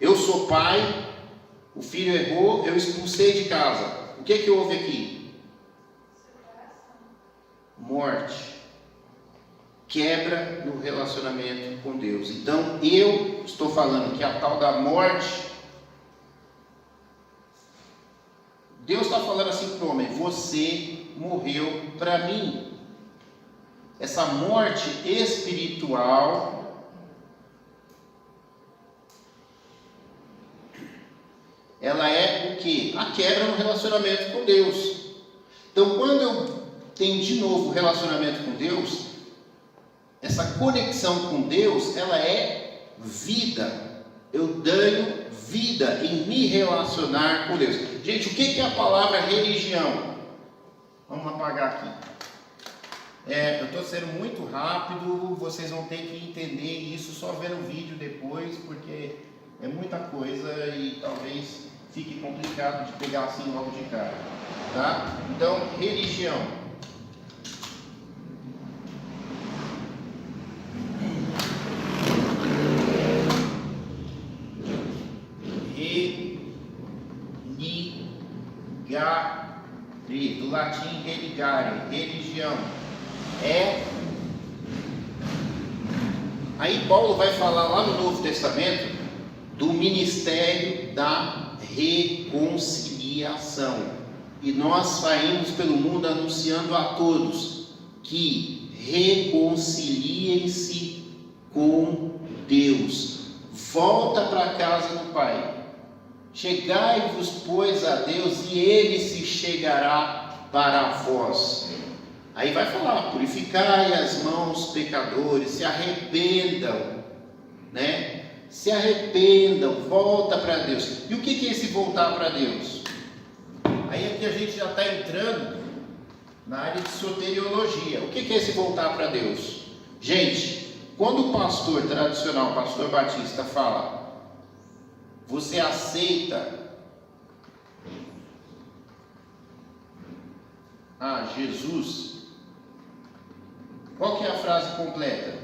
Eu sou pai, o filho errou, eu expulsei de casa. O que houve aqui? Morte. Quebra no relacionamento com Deus. Então, eu estou falando que a tal da morte, Deus está falando assim para o homem: você morreu para mim. Essa morte espiritual, ela é o que? A quebra no relacionamento com Deus. Então, quando eu tenho de novo relacionamento com Deus, essa conexão com Deus, ela é vida. Eu ganho vida em me relacionar com Deus. Gente, o que é a palavra religião? Vamos apagar aqui. Eu estou sendo muito rápido, vocês vão ter que entender isso só vendo o vídeo depois, porque é muita coisa e talvez fique complicado de pegar assim logo de cara, tá? Então, religião. Do latim religare, religião. Aí Paulo vai falar lá no Novo Testamento do ministério da reconciliação. E nós saímos pelo mundo anunciando a todos que reconciliem-se com Deus. Volta para a casa do Pai. Chegai-vos, pois, a Deus, e Ele se chegará para vós. Aí vai falar: purificai as mãos, pecadores, se arrependam, né? Se arrependam, volta para Deus. E o que é esse voltar para Deus? Aí aqui a gente já está entrando na área de soteriologia. O que é esse voltar para Deus? Gente, quando o pastor tradicional, o pastor batista, fala: você aceita Jesus? Qual que é a frase completa?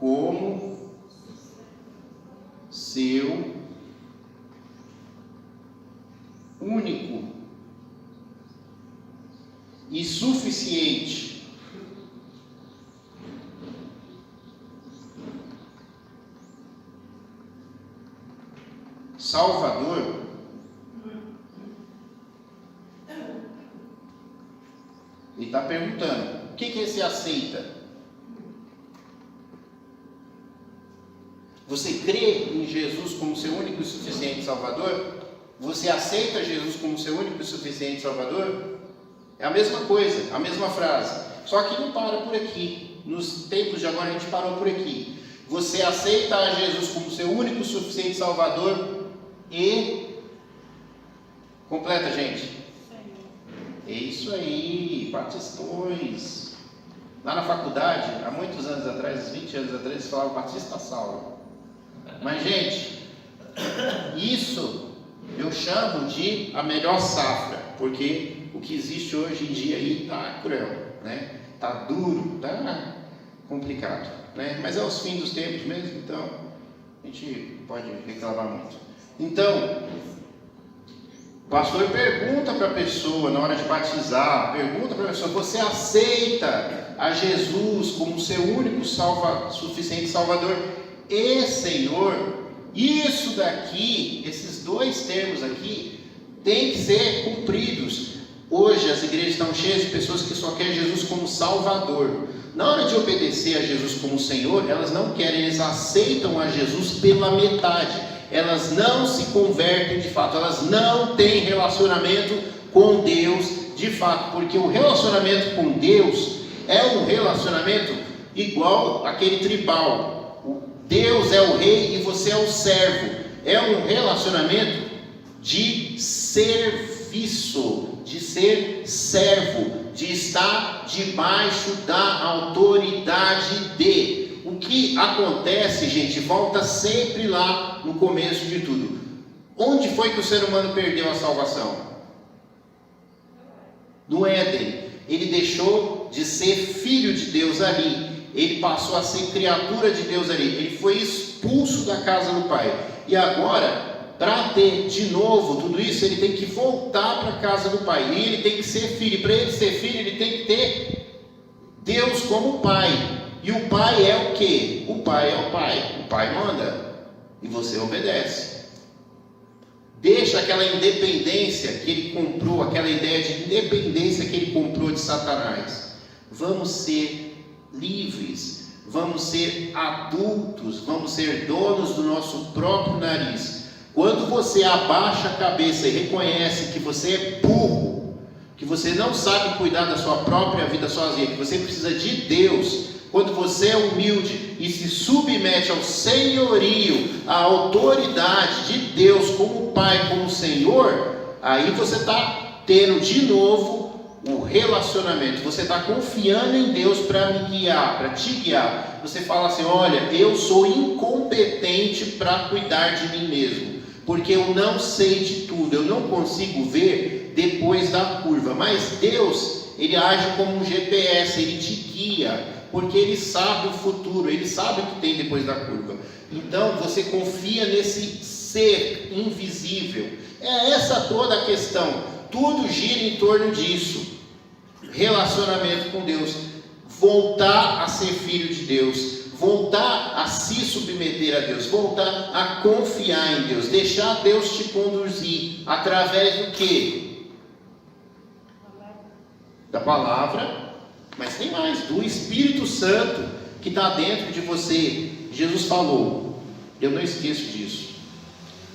como seu único e suficiente Salvador, ele está perguntando, o que você aceita? Você crê em Jesus como seu único e suficiente Salvador? Você aceita Jesus como seu único e suficiente Salvador? É a mesma coisa, a mesma frase. Só que não para por aqui. Nos tempos de agora a gente parou por aqui. Você aceita a Jesus como seu único e suficiente Salvador e... Completa, gente. É isso aí, batistões. Lá na faculdade, há muitos anos atrás, 20 anos atrás, eles falavam Batista Saulo. Mas, gente, isso eu chamo de a melhor safra, porque o que existe hoje em dia aí está cruel, né? Está duro, está complicado, né? Mas é os fins dos tempos mesmo, então a gente pode reclamar muito. Então, o pastor pergunta para a pessoa na hora de batizar, pergunta para a pessoa, você aceita a Jesus como seu único suficiente Salvador e Senhor? Isso daqui, esses dois termos aqui, tem que ser cumpridos. Hoje as igrejas estão cheias de pessoas que só querem Jesus como Salvador. Na hora de obedecer a Jesus como Senhor, elas não querem, eles aceitam a Jesus pela metade. Elas não se convertem de fato, elas não têm relacionamento com Deus de fato, porque o relacionamento com Deus é um relacionamento igual aquele tribal. Deus é o rei e você é o servo. É um relacionamento de serviço, de ser servo, de estar debaixo da autoridade de. O que acontece, gente, volta sempre lá no começo de tudo. Onde foi que o ser humano perdeu a salvação? No Éden. Ele deixou de ser filho de Deus ali. Ele passou a ser criatura de Deus ali. Ele foi expulso da casa do Pai. E agora, para ter de novo tudo isso, ele tem que voltar para a casa do Pai. E ele tem que ser filho. E para ele ser filho, ele tem que ter Deus como Pai. E o Pai é o quê? O Pai é o Pai. O Pai manda. E você obedece. Deixa aquela independência que ele comprou, aquela ideia de independência que ele comprou de Satanás. Vamos ser livres, vamos ser adultos, vamos ser donos do nosso próprio nariz. Quando você abaixa a cabeça e reconhece que você é burro, que você não sabe cuidar da sua própria vida sozinho, que você precisa de Deus, quando você é humilde e se submete ao senhorio, à autoridade de Deus como Pai, como Senhor, aí você está tendo de novo o relacionamento, você está confiando em Deus para me guiar, para te guiar. Você fala assim, olha, eu sou incompetente para cuidar de mim mesmo, porque eu não sei de tudo, eu não consigo ver depois da curva, mas Deus, Ele age como um GPS, Ele te guia, porque Ele sabe o futuro, Ele sabe o que tem depois da curva. Então você confia nesse ser invisível. É essa toda a questão, tudo gira em torno disso. Relacionamento com Deus, voltar a ser filho de Deus, voltar a se submeter a Deus, voltar a confiar em Deus, deixar Deus te conduzir, através do quê? Da palavra, mas tem mais, do Espírito Santo, que está dentro de você. Jesus falou, eu não esqueço disso.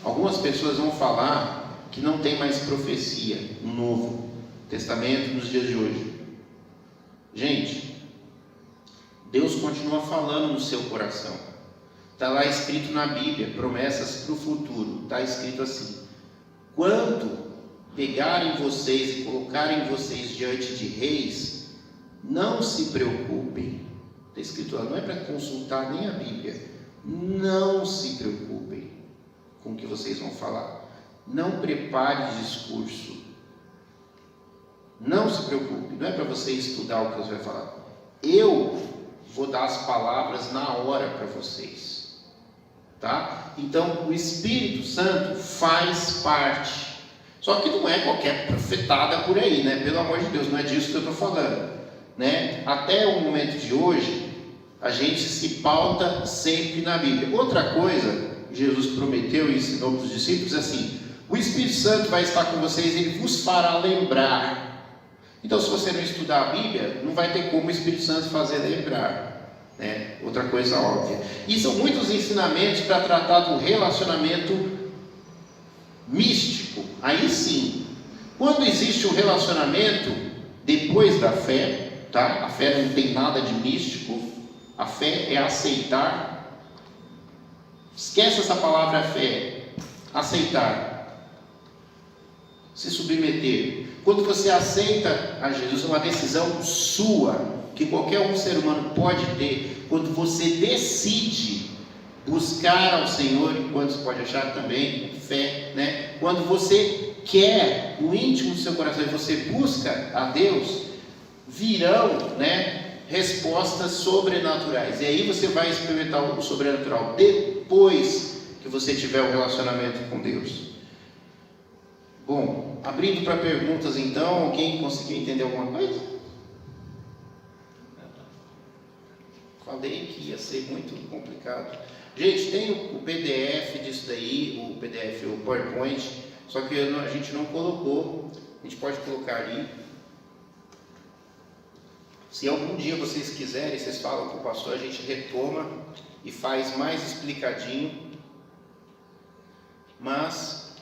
Algumas pessoas vão falar que não tem mais profecia no Novo Testamento nos dias de hoje. Gente, Deus continua falando no seu coração. Está lá escrito na Bíblia, promessas para o futuro. Está escrito assim: quando pegarem vocês e colocarem vocês diante de reis, não se preocupem. Está escrito lá, não é para consultar nem a Bíblia. Não se preocupem com o que vocês vão falar. Não prepare discurso. Não se preocupe, não é para você estudar o que você vai falar. Eu vou dar as palavras na hora para vocês, tá? Então o Espírito Santo faz parte. Só que não é qualquer profetada por aí, né? Pelo amor de Deus, não é disso que eu estou falando, né? Até o momento de hoje, a gente se pauta sempre na Bíblia. Outra coisa, Jesus prometeu e ensinou para os discípulos assim: o Espírito Santo vai estar com vocês, ele vos fará lembrar. Então, se você não estudar a Bíblia, não vai ter como o Espírito Santo fazer lembrar, né? Outra coisa óbvia. E são muitos ensinamentos para tratar do relacionamento místico. Aí sim, quando existe um relacionamento depois da fé, tá? A fé não tem nada de místico. A fé é aceitar. Esquece essa palavra fé. Aceitar. Se submeter. Quando você aceita a Jesus, é uma decisão sua, que qualquer um ser humano pode ter. Quando você decide buscar ao Senhor, enquanto você pode achar também fé, né? Quando você quer, no íntimo do seu coração, e você busca a Deus, virão, né, respostas sobrenaturais. E aí você vai experimentar o sobrenatural depois que você tiver um relacionamento com Deus. Bom, abrindo para perguntas então, alguém conseguiu entender alguma coisa? Falei que ia ser muito complicado. Gente, tem o PDF disso daí, o PDF, o PowerPoint, só que a gente não colocou. A gente pode colocar ali. Se algum dia vocês quiserem, vocês falam com o pastor, a gente retoma e faz mais explicadinho. Mas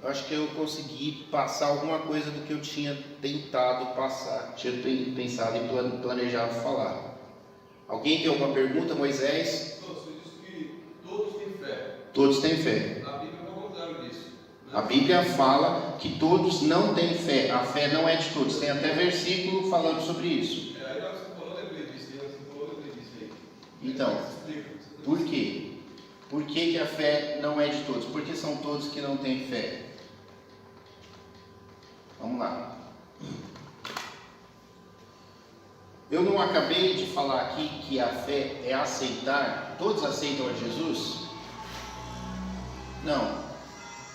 acho que eu consegui passar alguma coisa do que eu tinha tentado passar, tinha pensado e planejado falar. Alguém tem alguma pergunta, Moisés? Você disse que todos têm fé. Todos têm fé. A Bíblia não é o contrário disso, né? A Bíblia fala que todos não têm fé. A fé não é de todos. Tem até versículo falando sobre isso. Aí você falou da acredite, você falou da acredite aí. Então, por quê? Por que a fé não é de todos? Porque são todos que não têm fé. Vamos lá. Eu não acabei de falar aqui que a fé é aceitar. Todos aceitam a Jesus? Não.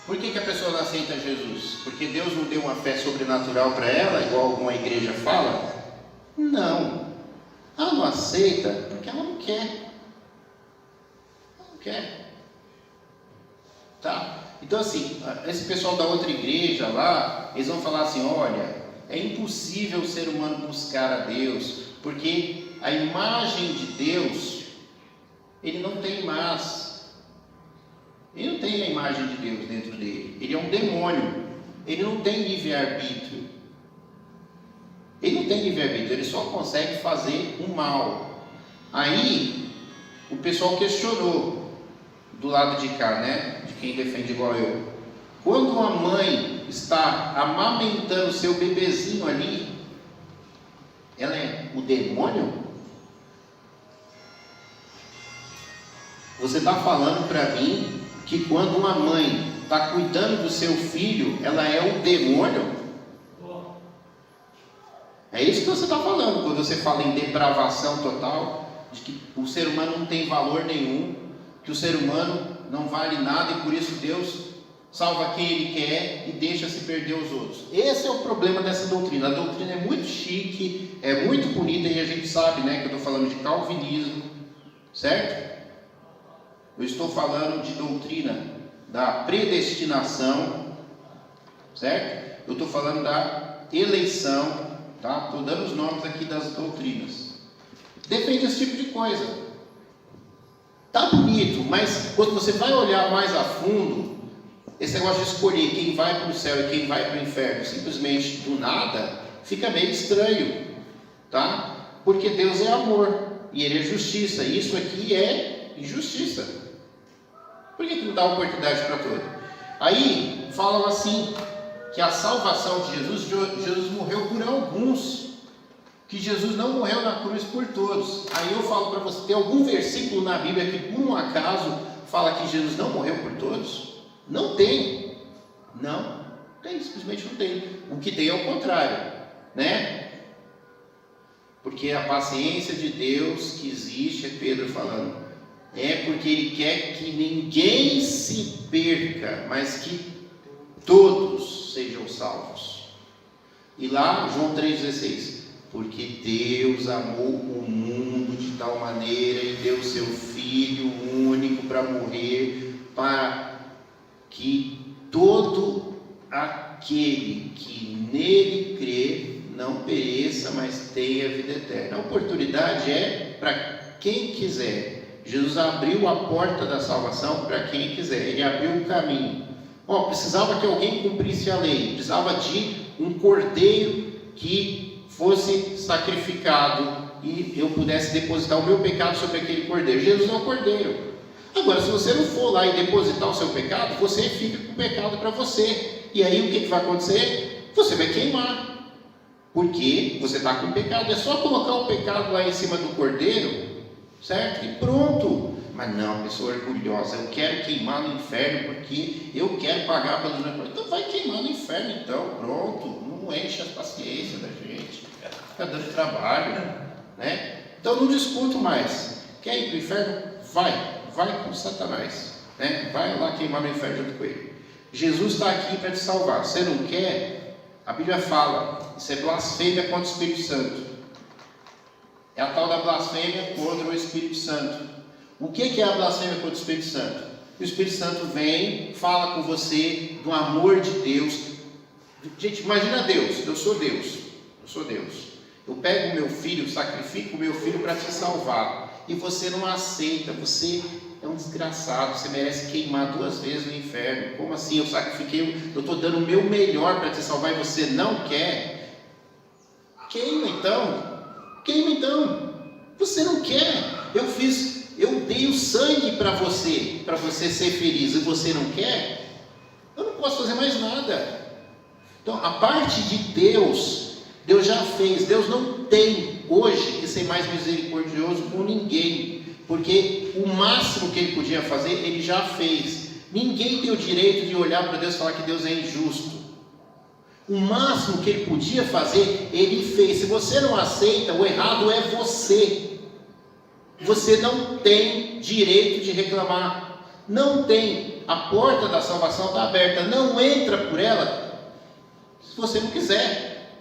Por que a pessoa não aceita Jesus? Porque Deus não deu uma fé sobrenatural para ela, igual alguma igreja fala? Não. Ela não aceita porque ela não quer. Ela não quer. Tá? Então assim, esse pessoal da outra igreja lá, eles vão falar assim: olha, é impossível o ser humano buscar a Deus, porque a imagem de Deus, ele não tem mais. Ele não tem a imagem de Deus dentro dele. Ele é um demônio. Ele não tem livre-arbítrio. Ele não tem livre-arbítrio. Ele só consegue fazer o mal. Aí, o pessoal questionou do lado de cá, né? De quem defende igual eu. Quando uma mãe está amamentando seu bebezinho ali, ela é o demônio? Você está falando para mim que quando uma mãe está cuidando do seu filho, ela é o demônio? É isso que você está falando quando você fala em depravação total, de que o ser humano não tem valor nenhum, que o ser humano não vale nada e por isso Deus salva quem Ele quer e deixa se perder os outros. Esse é o problema dessa doutrina. A doutrina é muito chique, é muito bonita e a gente sabe, né, que eu estou falando de calvinismo, certo? Eu estou falando de doutrina da predestinação, certo? Eu estou falando da eleição, tá? Estou dando os nomes aqui das doutrinas. Defende esse tipo de coisa. Tá bonito, mas quando você vai olhar mais a fundo, esse negócio de escolher quem vai para o céu e quem vai para o inferno, simplesmente do nada, fica meio estranho, tá? Porque Deus é amor e Ele é justiça. E isso aqui é injustiça. Por que não dá oportunidade para todos? Aí falam assim, que a salvação de Jesus morreu por alguns, que Jesus não morreu na cruz por todos. Aí eu falo para você, tem algum versículo na Bíblia que por um acaso fala que Jesus não morreu por todos? Não tem. Não tem, simplesmente não tem. O que tem é o contrário, né? Porque a paciência de Deus que existe, é Pedro falando, é porque Ele quer que ninguém se perca, mas que todos sejam salvos. E lá, João 3,16, porque Deus amou o mundo de tal maneira e deu seu Filho único para morrer, para que todo aquele que nele crê não pereça, mas tenha vida eterna. A oportunidade é para quem quiser. Jesus abriu a porta da salvação para quem quiser. Ele abriu o caminho. Precisava que alguém cumprisse a lei. Precisava de um cordeiro que fosse sacrificado e eu pudesse depositar o meu pecado sobre aquele cordeiro. Jesus é o cordeiro. Agora, se você não for lá e depositar o seu pecado, você fica com o pecado para você. E aí o que vai acontecer? Você vai queimar. Porque você está com pecado. É só colocar o pecado lá em cima do cordeiro, certo? E pronto. Mas não, pessoa orgulhosa, eu quero queimar no inferno porque eu quero pagar pelos meus pecados. Então vai queimar no inferno então, pronto. Não enche a paciência da gente. Fica dando trabalho, né? Então não discuto mais. Quer ir para o inferno? Vai com Satanás, né? Vai lá queimar no inferno junto com ele. Jesus está aqui para te salvar. Você não quer? A Bíblia fala, isso é blasfêmia contra o Espírito Santo. É a tal da blasfêmia contra o Espírito Santo. O que é a blasfêmia contra o Espírito Santo? O Espírito Santo vem, fala com você do amor de Deus. Gente, imagina Deus. Eu sou Deus. Eu pego o meu filho, sacrifico o meu filho para te salvar. E você não aceita, você é um desgraçado, você merece queimar 2 vezes no inferno. Como assim? Eu sacrifiquei, eu estou dando o meu melhor para te salvar e você não quer? Queima então. Você não quer. Eu dei o sangue para você ser feliz e você não quer? Eu não posso fazer mais nada. Então, a parte de Deus já fez. Deus não tem hoje que ser mais misericordioso com ninguém, porque o máximo que Ele podia fazer, Ele já fez. Ninguém tem o direito de olhar para Deus e falar que Deus é injusto. O máximo que Ele podia fazer, Ele fez. Se você não aceita, o errado é você. Você não tem direito de reclamar. Não tem. A porta da salvação está aberta. Não entra por ela se você não quiser.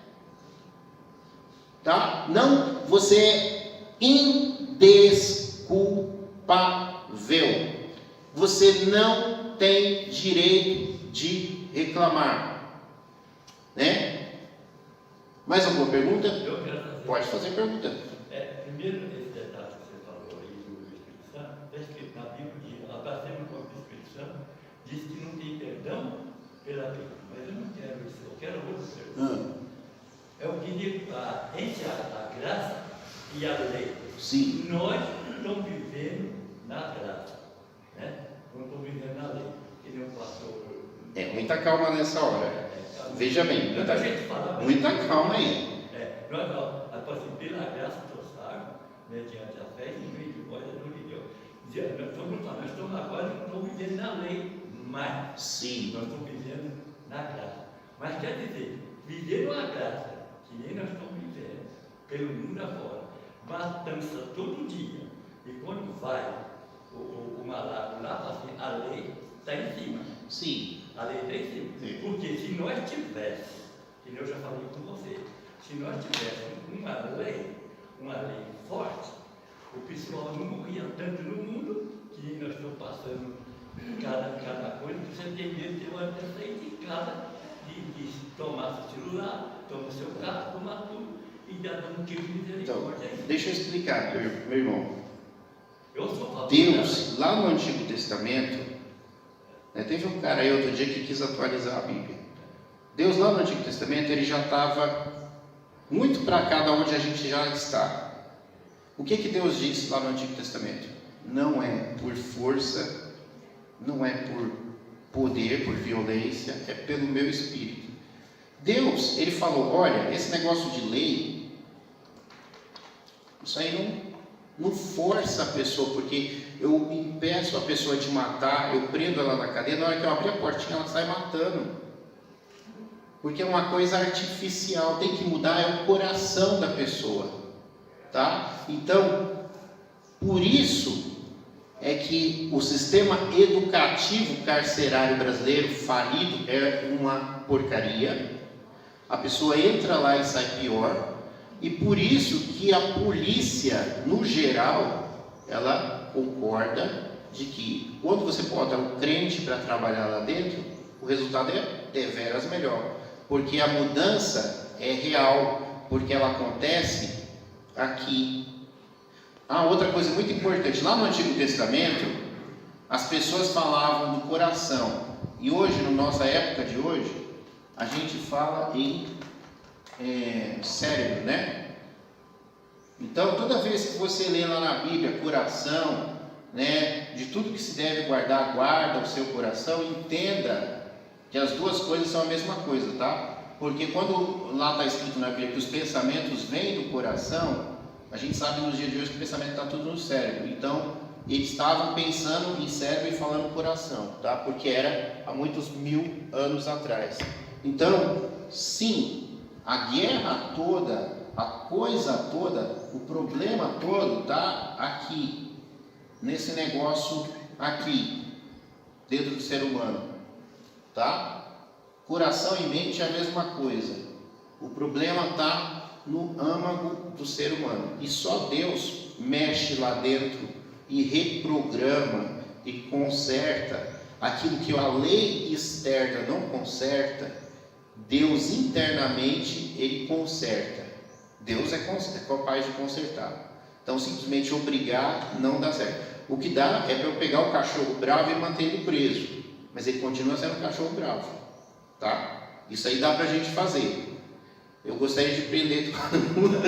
Tá? Não, você é indesculpável. Você não tem direito de reclamar, né? Mais alguma pergunta? Eu quero fazer. Pode fazer pergunta. Primeiro, esse detalhe que você falou aí do Espírito Santo, está escrito na Bíblia que a blasfêmia contra o Espírito Santo diz que não tem perdão pela lei. Mas eu não quero isso, eu quero outro perdão. É o que entre a graça e a lei. Sim. Nós estamos vivendo na graça, né? Não estamos vivendo na lei. Ele é um pastor. Muita calma nessa hora. Veja bem, muita calma aí. Nós, pela graça nós salvos, mediante a fé, em meio de vós é do de Deus. Nós estamos agora, não estamos vivendo na lei, mas sim, nós estamos vivendo na graça. Mas quer dizer, vivendo a graça, que nem nós estamos vivendo, pelo mundo afora, matança todo dia. E quando vai o malandro lá, fala assim, a lei está em cima. Sim. A lei está em cima. Sim. Porque se nós tivéssemos, que eu já falei com você, se nós tivéssemos uma lei forte, o pessoal não morria tanto no mundo que nós estamos passando cada coisa, que você tem medo de uma sair de casa, de tomar seu celular, tomar seu carro, tomar tudo, e dar um tipo de misericórdia. Então, deixa eu explicar, meu irmão. Eu sou favor. Deus, lá no Antigo Testamento, teve um cara aí outro dia que quis atualizar a Bíblia. Deus lá no Antigo Testamento, ele já estava muito para cá da onde a gente já está. O que Deus disse lá no Antigo Testamento? Não é por força, não é por poder, por violência, é pelo meu Espírito. Deus, ele falou, olha, esse negócio de lei, isso aí não força a pessoa, porque eu impeço a pessoa de matar, eu prendo ela na cadeia, na hora que eu abrir a portinha ela sai matando. Porque é uma coisa artificial, tem que mudar, é o coração da pessoa. tá? Então, por isso é que o sistema educativo carcerário brasileiro falido é uma porcaria. A pessoa entra lá e sai pior. E por isso que a polícia, no geral, ela concorda de que quando você bota um crente para trabalhar lá dentro, o resultado é deveras melhor. Porque a mudança é real, porque ela acontece aqui. Outra coisa muito importante, lá no Antigo Testamento, as pessoas falavam do coração. E hoje, na nossa época de hoje, a gente fala em cérebro, né? Então, toda vez que você lê lá na Bíblia, coração, né? De tudo que se deve guardar, guarda o seu coração, entenda que as duas coisas são a mesma coisa, tá? Porque quando lá está escrito na Bíblia que os pensamentos vêm do coração, a gente sabe nos dias de hoje que o pensamento está tudo no cérebro. Então, eles estavam pensando em cérebro e falando coração, tá? Porque era há muitos 1000 anos atrás. Então, sim, a guerra toda, a coisa toda, o problema todo está aqui, nesse negócio aqui, dentro do ser humano, tá? Coração e mente é a mesma coisa. O problema está no âmago do ser humano. E só Deus mexe lá dentro e reprograma e conserta aquilo que a lei externa não conserta. Deus internamente ele conserta. Deus é capaz de consertar. Então simplesmente obrigar não dá certo. O que dá é para eu pegar o cachorro bravo e manter ele preso, mas ele continua sendo um cachorro bravo, tá? Isso aí dá para a gente fazer. Eu gostaria de prender todo mundo.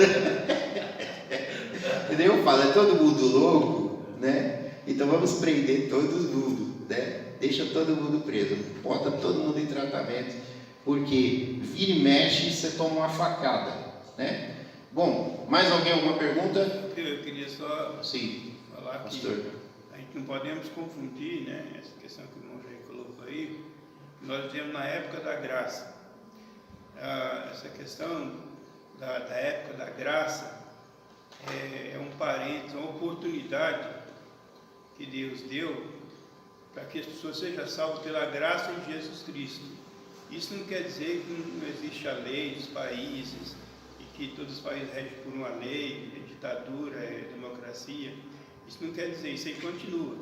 Entendeu? Eu falo, é todo mundo louco, né? Então vamos prender todo mundo, né? Deixa todo mundo preso, bota todo mundo em tratamento, porque vira e mexe e você toma uma facada, né? Bom, mais alguém, alguma pergunta? Eu queria só Sim, falar pastor. que a gente não podemos confundir, né? Essa questão que o irmão Jair colocou aí, nós vivemos na época da graça. Essa questão da época da graça é um parênteses, uma oportunidade que Deus deu para que as pessoas sejam salvas pela graça de Jesus Cristo. Isso não quer dizer que não existe a lei dos países e que todos os países regem por uma lei, é ditadura, é democracia. Isso não quer dizer, isso aí continua.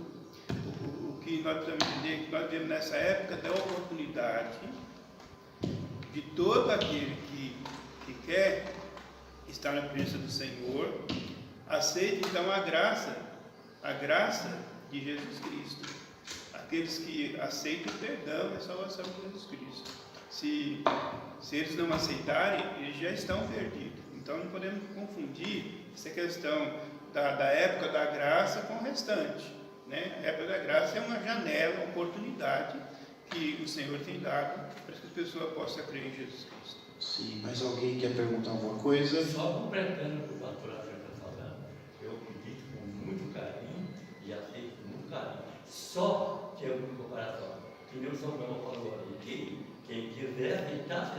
O que nós precisamos entender é que nós vivemos nessa época da oportunidade de todo aquele que quer estar na presença do Senhor, aceite então a graça de Jesus Cristo. Aqueles que aceitam o perdão e a salvação de Jesus Cristo. Se eles não aceitarem, eles já estão perdidos. Então não podemos confundir essa questão da época da graça com o restante, né? A época da graça é uma janela, uma oportunidade que o Senhor tem dado para que as pessoas possam crer em Jesus Cristo. Sim, mais alguém quer perguntar alguma coisa? Só completando o que o pastor Ávila está falando, eu acredito com muito carinho e aceito com muito carinho. Só que é uma comparação, que nem o São Paulo falou ali, que quem quiser aceitar,